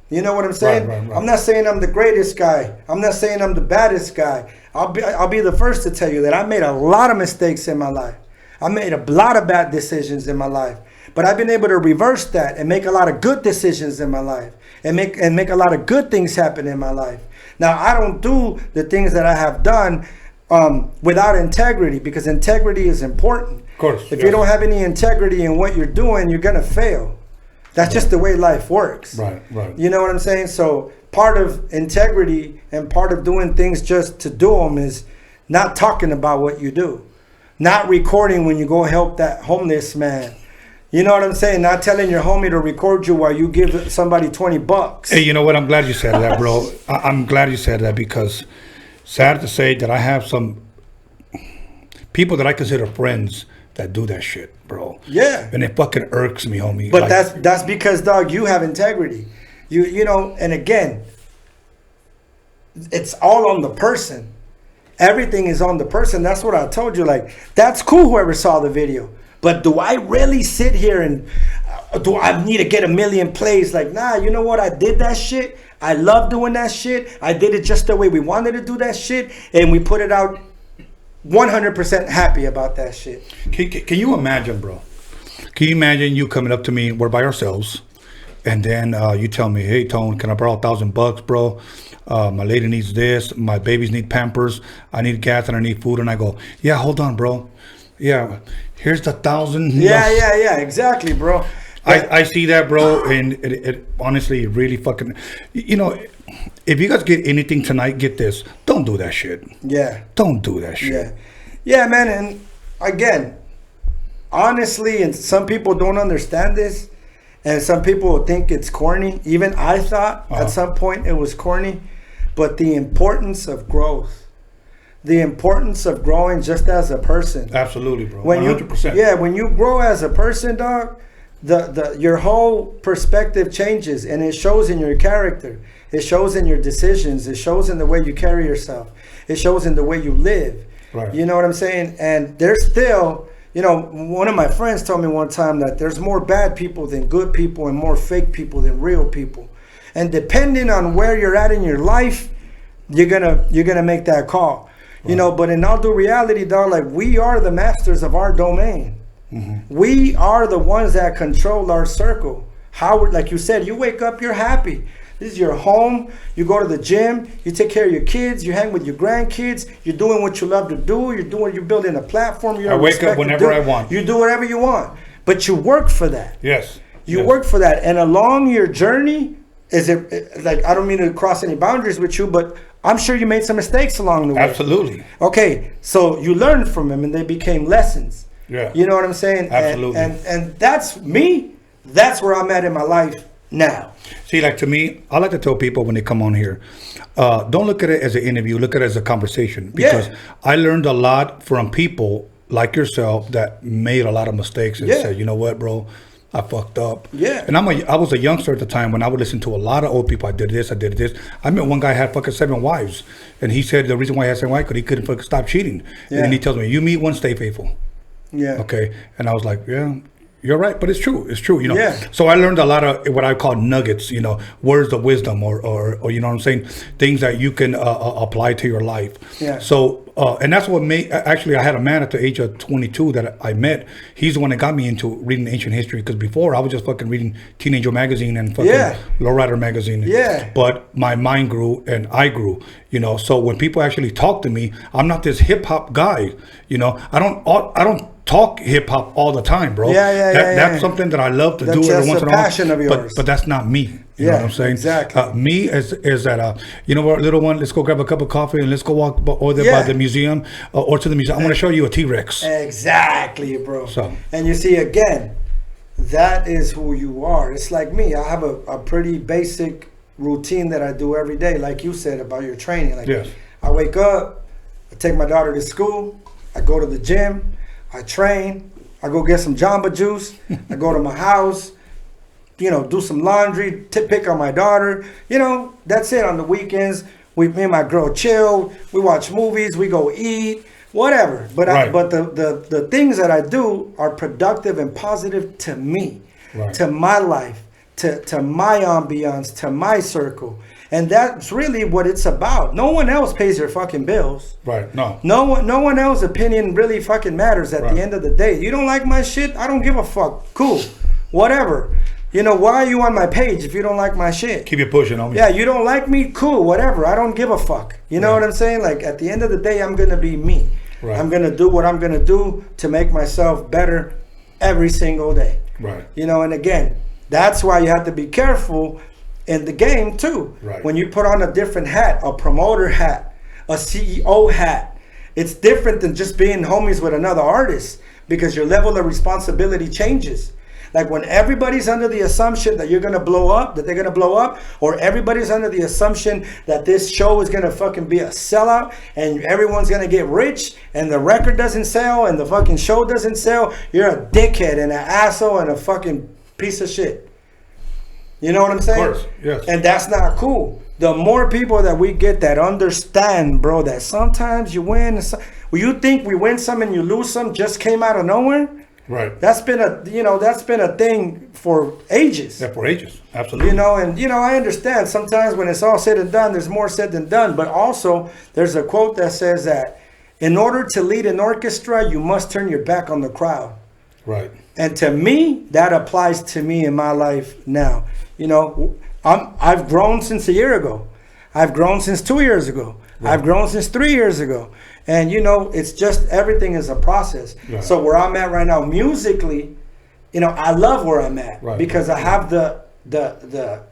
You know what I'm saying? Right. I'm not saying I'm the greatest guy. I'm not saying I'm the baddest guy. I'll be the first to tell you that I made a lot of mistakes in my life. I made a lot of bad decisions in my life. But I've been able to reverse that and make a lot of good decisions in my life. And make a lot of good things happen in my life. Now, I don't do the things that I have done without integrity, because integrity is important. Of course. If you don't have any integrity in what you're doing, you're going to fail. That's just the way life works. Right. You know what I'm saying? So part of integrity and part of doing things just to do them is not talking about what you do. Not recording when you go help that homeless man. You know what I'm saying? Not telling your homie to record you while you give somebody $20. Hey, you know what? I'm glad you said that, bro. I'm glad you said that, because sad to say that I have some people that I consider friends that do that shit, bro. Yeah. And it fucking irks me, homie. But that's because, dog, you have integrity. You know, and again, it's all on the person. Everything is on the person. That's what I told you. Like, that's cool, whoever saw the video. But do I really sit here and do I need to get 1 million plays? Like, nah, you know what? I did that shit. I love doing that shit. I did it just the way we wanted to do that shit. And we put it out 100% happy about that shit. Can you imagine, bro? Can you imagine you coming up to me, we're by ourselves, and then you tell me, hey, Tone, can I borrow $1,000, bro? My lady needs this. My babies need Pampers. I need gas and I need food. And I go, yeah, hold on, bro. Yeah, here's the 1,000. Yeah, exactly, bro. I see that, bro, and it honestly really fucking, you know, if you guys get anything tonight, get this. Don't do that shit. Yeah. Don't do that shit. Yeah, man, and again, honestly, and some people don't understand this, and some people think it's corny. Even I thought at some point it was corny, but the importance of growth. The importance of growing just as a person. Absolutely, bro. When 100%. When you grow as a person, dog, your whole perspective changes, and it shows in your character. It shows in your decisions. It shows in the way you carry yourself. It shows in the way you live. Right. You know what I'm saying? And there's still, you know, one of my friends told me one time that there's more bad people than good people and more fake people than real people. And depending on where you're at in your life, you're gonna make that call. You know, but in all due reality, dog, like, we are the masters of our domain. We are the ones that control our circle. How, like you said, you wake up, you're happy. This is your home. You go to the gym. You take care of your kids. You hang with your grandkids. You're doing what you love to do. You're building a platform. I wake up whenever I want. You do whatever you want, but you work for that. Yes. You work for that, and along your journey, like, I don't mean to cross any boundaries with you, but I'm sure you made some mistakes along the way. Absolutely. Okay, so you learned from them, and they became lessons. Yeah. You know what I'm saying? Absolutely. And that's me. That's where I'm at in my life now. See, like, to me, I like to tell people when they come on here, don't look at it as an interview, look at it as a conversation. Because I learned a lot from people like yourself that made a lot of mistakes and said, you know what, bro, I fucked up. Yeah. And I was a youngster at the time when I would listen to a lot of old people. I did this, I did this. I met one guy had fucking 7 wives. And he said the reason why he had 7 wives, because he couldn't fucking stop cheating. Yeah. And then he tells me, you meet one, stay faithful. Yeah. Okay. And I was like, yeah, you're right, but it's true. It's true, you know. Yeah. So I learned a lot of what I call nuggets, you know, words of wisdom, or you know what I'm saying, things that you can apply to your life. Yeah. So and that's what made. Actually, I had a man at the age of 22 that I met. He's the one that got me into reading ancient history, because before I was just fucking reading Teenager magazine and fucking Lowrider magazine. Yeah. But my mind grew and I grew. You know, so when people actually talk to me, I'm not this hip hop guy. You know, I don't talk hip hop all the time, bro. That's something that I love to do every once in a while. Passion of yours. But that's not me. You know what I'm saying? Exactly. Me is that you know what, little one, let's go grab a cup of coffee and let's go walk over there by the museum or to the museum. I want to show you a T-Rex. Exactly, bro. So, and you see, again, that is who you are. It's like me. I have a pretty basic routine that I do every day, like you said about your training. Like, I wake up, I take my daughter to school, I go to the gym, I train, I go get some Jamba Juice, I go to my house, you know, do some laundry, pick on my daughter. You know, that's it. On the weekends, me and my girl chill, we watch movies, we go eat, whatever. But but the things that I do are productive and positive to me, to my life, to my ambiance, to my circle. And that's really what it's about. No one else pays your fucking bills. Right. No one else's opinion really fucking matters at the end of the day. You don't like my shit? I don't give a fuck. Cool. Whatever. You know, why are you on my page if you don't like my shit? Keep it pushing on me. Yeah, you don't like me? Cool, whatever. I don't give a fuck. You know what I'm saying? Like, at the end of the day, I'm going to be me. Right. I'm going to do what I'm going to do to make myself better every single day. Right. You know, and again, that's why you have to be careful in the game too. Right. When you put on a different hat, a promoter hat, a CEO hat, it's different than just being homies with another artist, because your level of responsibility changes. Like, when everybody's under the assumption that you're going to blow up, that they're going to blow up, or everybody's under the assumption that this show is going to fucking be a sellout and everyone's going to get rich and the record doesn't sell and the fucking show doesn't sell, you're a dickhead and an asshole and a fucking piece of shit. You know what I'm saying? Of course, yes. And that's not cool. The more people that we get that understand, bro, that sometimes you win. You think we win some and you lose some just came out of nowhere? Right. That's been a thing for ages. Yeah, for ages. Absolutely. You know, and I understand sometimes when it's all said and done, there's more said than done. But also, there's a quote that says that in order to lead an orchestra, you must turn your back on the crowd. Right. And to me, that applies to me in my life now. You know, I've grown since a year ago. I've grown since 2 years ago. Right. I've grown since 3 years ago. And, you know, it's just, everything is a process. Right. So where I'm at right now, musically, you know, I love where I'm at. Right. Because I have the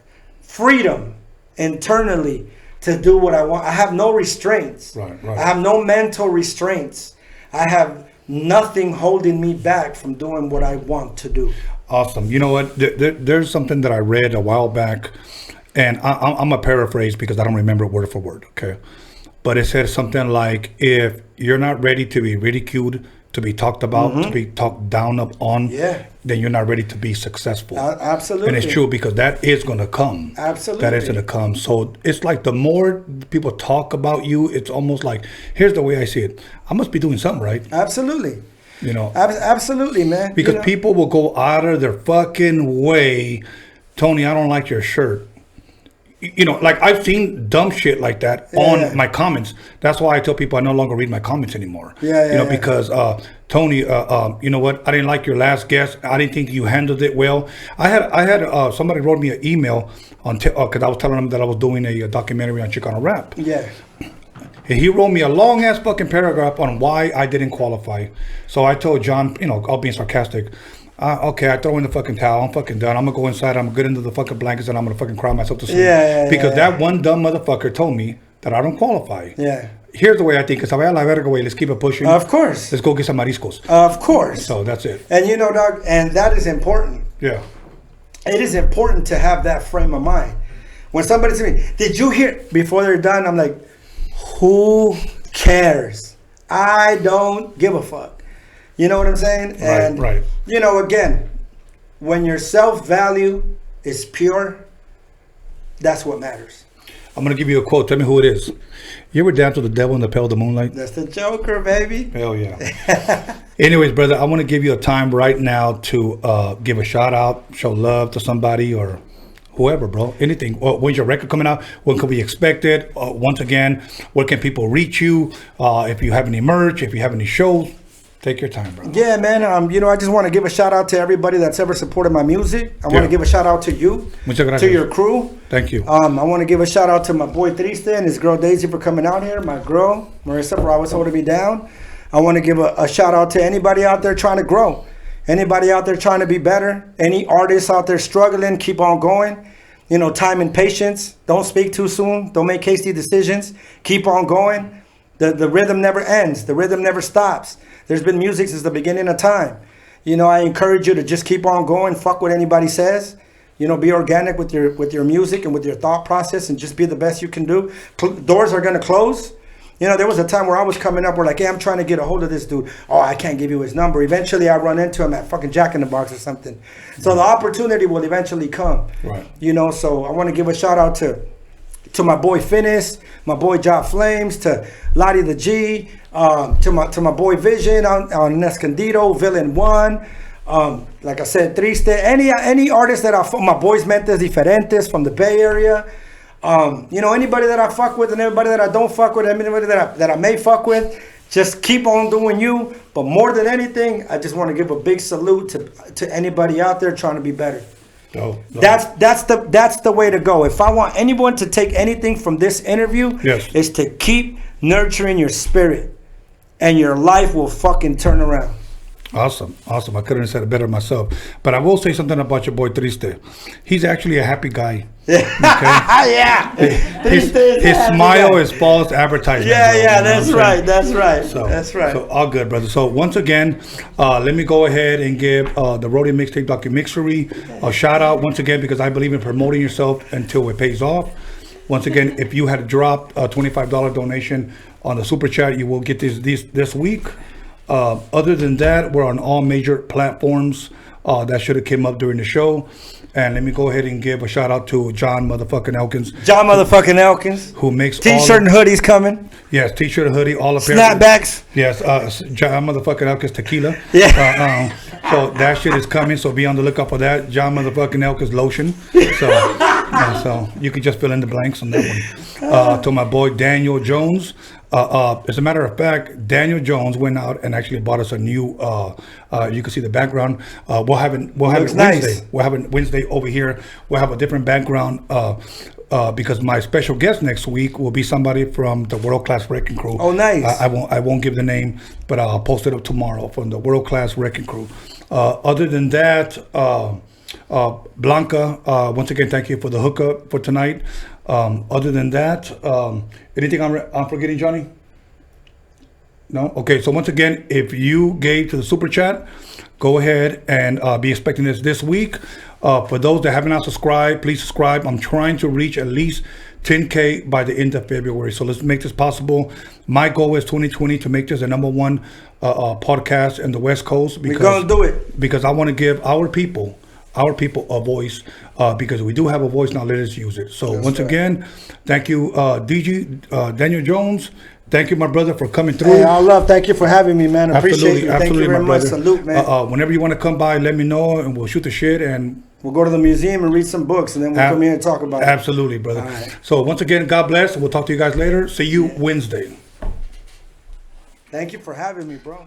freedom internally to do what I want. I have no restraints. Right. I have no mental restraints. I have nothing holding me back from doing what I want to do. Awesome. You know what? There's something that I read a while back, and I'm a paraphrase because I don't remember word for word. Okay. But it said something like, if you're not ready to be ridiculed, to be talked about, to be talked down upon, then you're not ready to be successful. Absolutely. And it's true, because that is going to come. Absolutely. That is going to come. So it's like the more people talk about you, it's almost like, here's the way I see it. I must be doing something right. Absolutely. You know, absolutely, man. Because people will go out of their fucking way. Tony, I don't like your shirt. You know, like I've seen dumb shit like that on my comments. That's why I tell people I no longer read my comments anymore. Because Tony, you know what? I didn't like your last guest. I didn't think you handled it well. I had somebody wrote me an email on because I was telling them that I was doing a documentary on Chicano rap. Yeah. And he wrote me a long ass fucking paragraph on why I didn't qualify. So I told John, you know, all being sarcastic, okay, I throw in the fucking towel. I'm fucking done. I'm gonna go inside. I'm gonna get into the fucking blankets and I'm gonna fucking cry myself to sleep. Because that one dumb motherfucker told me that I don't qualify. Yeah. Here's the way I think. Let's keep it pushing. Of course. Let's go get some mariscos. Of course. So that's it. And you know, Dog, and that is important. Yeah. It is important to have that frame of mind. When somebody says to me, did you hear, before they're done, I'm like, who cares? I don't give a fuck. You know what I'm saying? And, right. you know, again, when your self-value is pure, that's what matters. I'm going to give you a quote. Tell me who it is. You ever dance with the devil in the pale of the moonlight? That's the Joker, baby. Hell yeah. Anyways, brother, I want to give you a time right now to give a shout out, show love to somebody or whoever, bro. Anything. When's your record coming out? When can we expect it? Once again, where can people reach you? If you have any merch, if you have any shows, take your time, bro. Yeah, man. You know, I just want to give a shout out to everybody that's ever supported my music. I want to give a shout out to you, to your crew. Thank you. I want to give a shout out to my boy Triste and his girl Daisy for coming out here. My girl Marissa for always holding me down. I want to give a shout out to anybody out there trying to grow. Anybody out there trying to be better. Any artists out there struggling, keep on going. You know, time and patience. Don't speak too soon. Don't make hasty decisions. Keep on going. The rhythm never ends. The rhythm never stops. There's been music since the beginning of time. You know, I encourage you to just keep on going. Fuck what anybody says. You know, be organic with your music and with your thought process and just be the best you can do. Doors are going to close. You know, there was a time where I was coming up, we're like, hey, I'm trying to get a hold of this dude. Oh, I can't give you his number. Eventually, I run into him at fucking Jack in the Box or something. So the opportunity will eventually come. Right. You know, so I want to give a shout out to my boy Finis, my boy Job Flames, to Lottie the G, to my boy Vision on Escondido, Villain 1. Like I said, Triste. Any artist that my boys Mentes Diferentes from the Bay Area. You know, anybody that I fuck with and everybody that I don't fuck with, anybody that I may fuck with, just keep on doing you. But more than anything, I just want to give a big salute to anybody out there trying to be better. No. That's the way to go. If I want anyone to take anything from this interview, is to keep nurturing your spirit, and your life will fucking turn around. Awesome. I couldn't have said it better myself. But I will say something about your boy Triste. He's actually a happy guy. Okay? Yeah. His smile is false advertising. Yeah, that's right. That's right. So all good, brother. So once again, let me go ahead and give the Roadium MIXTAPE DOCUMIXERY a shout out once again, because I believe in promoting yourself until it pays off. Once again, if you had dropped a $25 donation on the super chat, you will get this week. Other than that, we're on all major platforms. That should have came up during the show. And let me go ahead and give a shout out to John motherfucking Elkins. Who makes T-shirt and hoodies coming. Yes, T-shirt and hoodie, all apparel. Snapbacks. Yes, John motherfucking Elkins tequila. Yeah. So that shit is coming. So be on the lookout for that. John motherfucking Elkins lotion. So you can just fill in the blanks on that one. To my boy Daniel Jones. As a matter of fact, Daniel Jones went out and actually bought us a new. You can see the background. We'll have it Wednesday. Nice. We'll have it Wednesday over here. We'll have a different background because my special guest next week will be somebody from the World Class Wrecking Crew. Oh, nice. I won't give the name, but I'll post it up tomorrow from the World Class Wrecking Crew. Other than that, Blanca, once again, thank you for the hookup for tonight. Other than that, anything I'm forgetting, Johnny? No? Okay, so once again, if you gave to the super chat, go ahead and be expecting this week. For those that haven't subscribed, please subscribe. I'm trying to reach at least 10K by the end of February. So let's make this possible. My goal is 2020 to make this the #1 podcast in the West Coast. We're gonna do it because I want to give our people a voice, because we do have a voice now. Let us use it. So once again, thank you, DJ Daniel Jones. Thank you, my brother, for coming through. Hey, all love. Thank you for having me, man. Appreciate you. Thank you very much. Salute, man. Whenever you want to come by, let me know, and we'll shoot the shit, and we'll go to the museum and read some books, and then we'll come here and talk about it. Absolutely, brother. Right. So once again, God bless. We'll talk to you guys later. See you Wednesday. Thank you for having me, bro.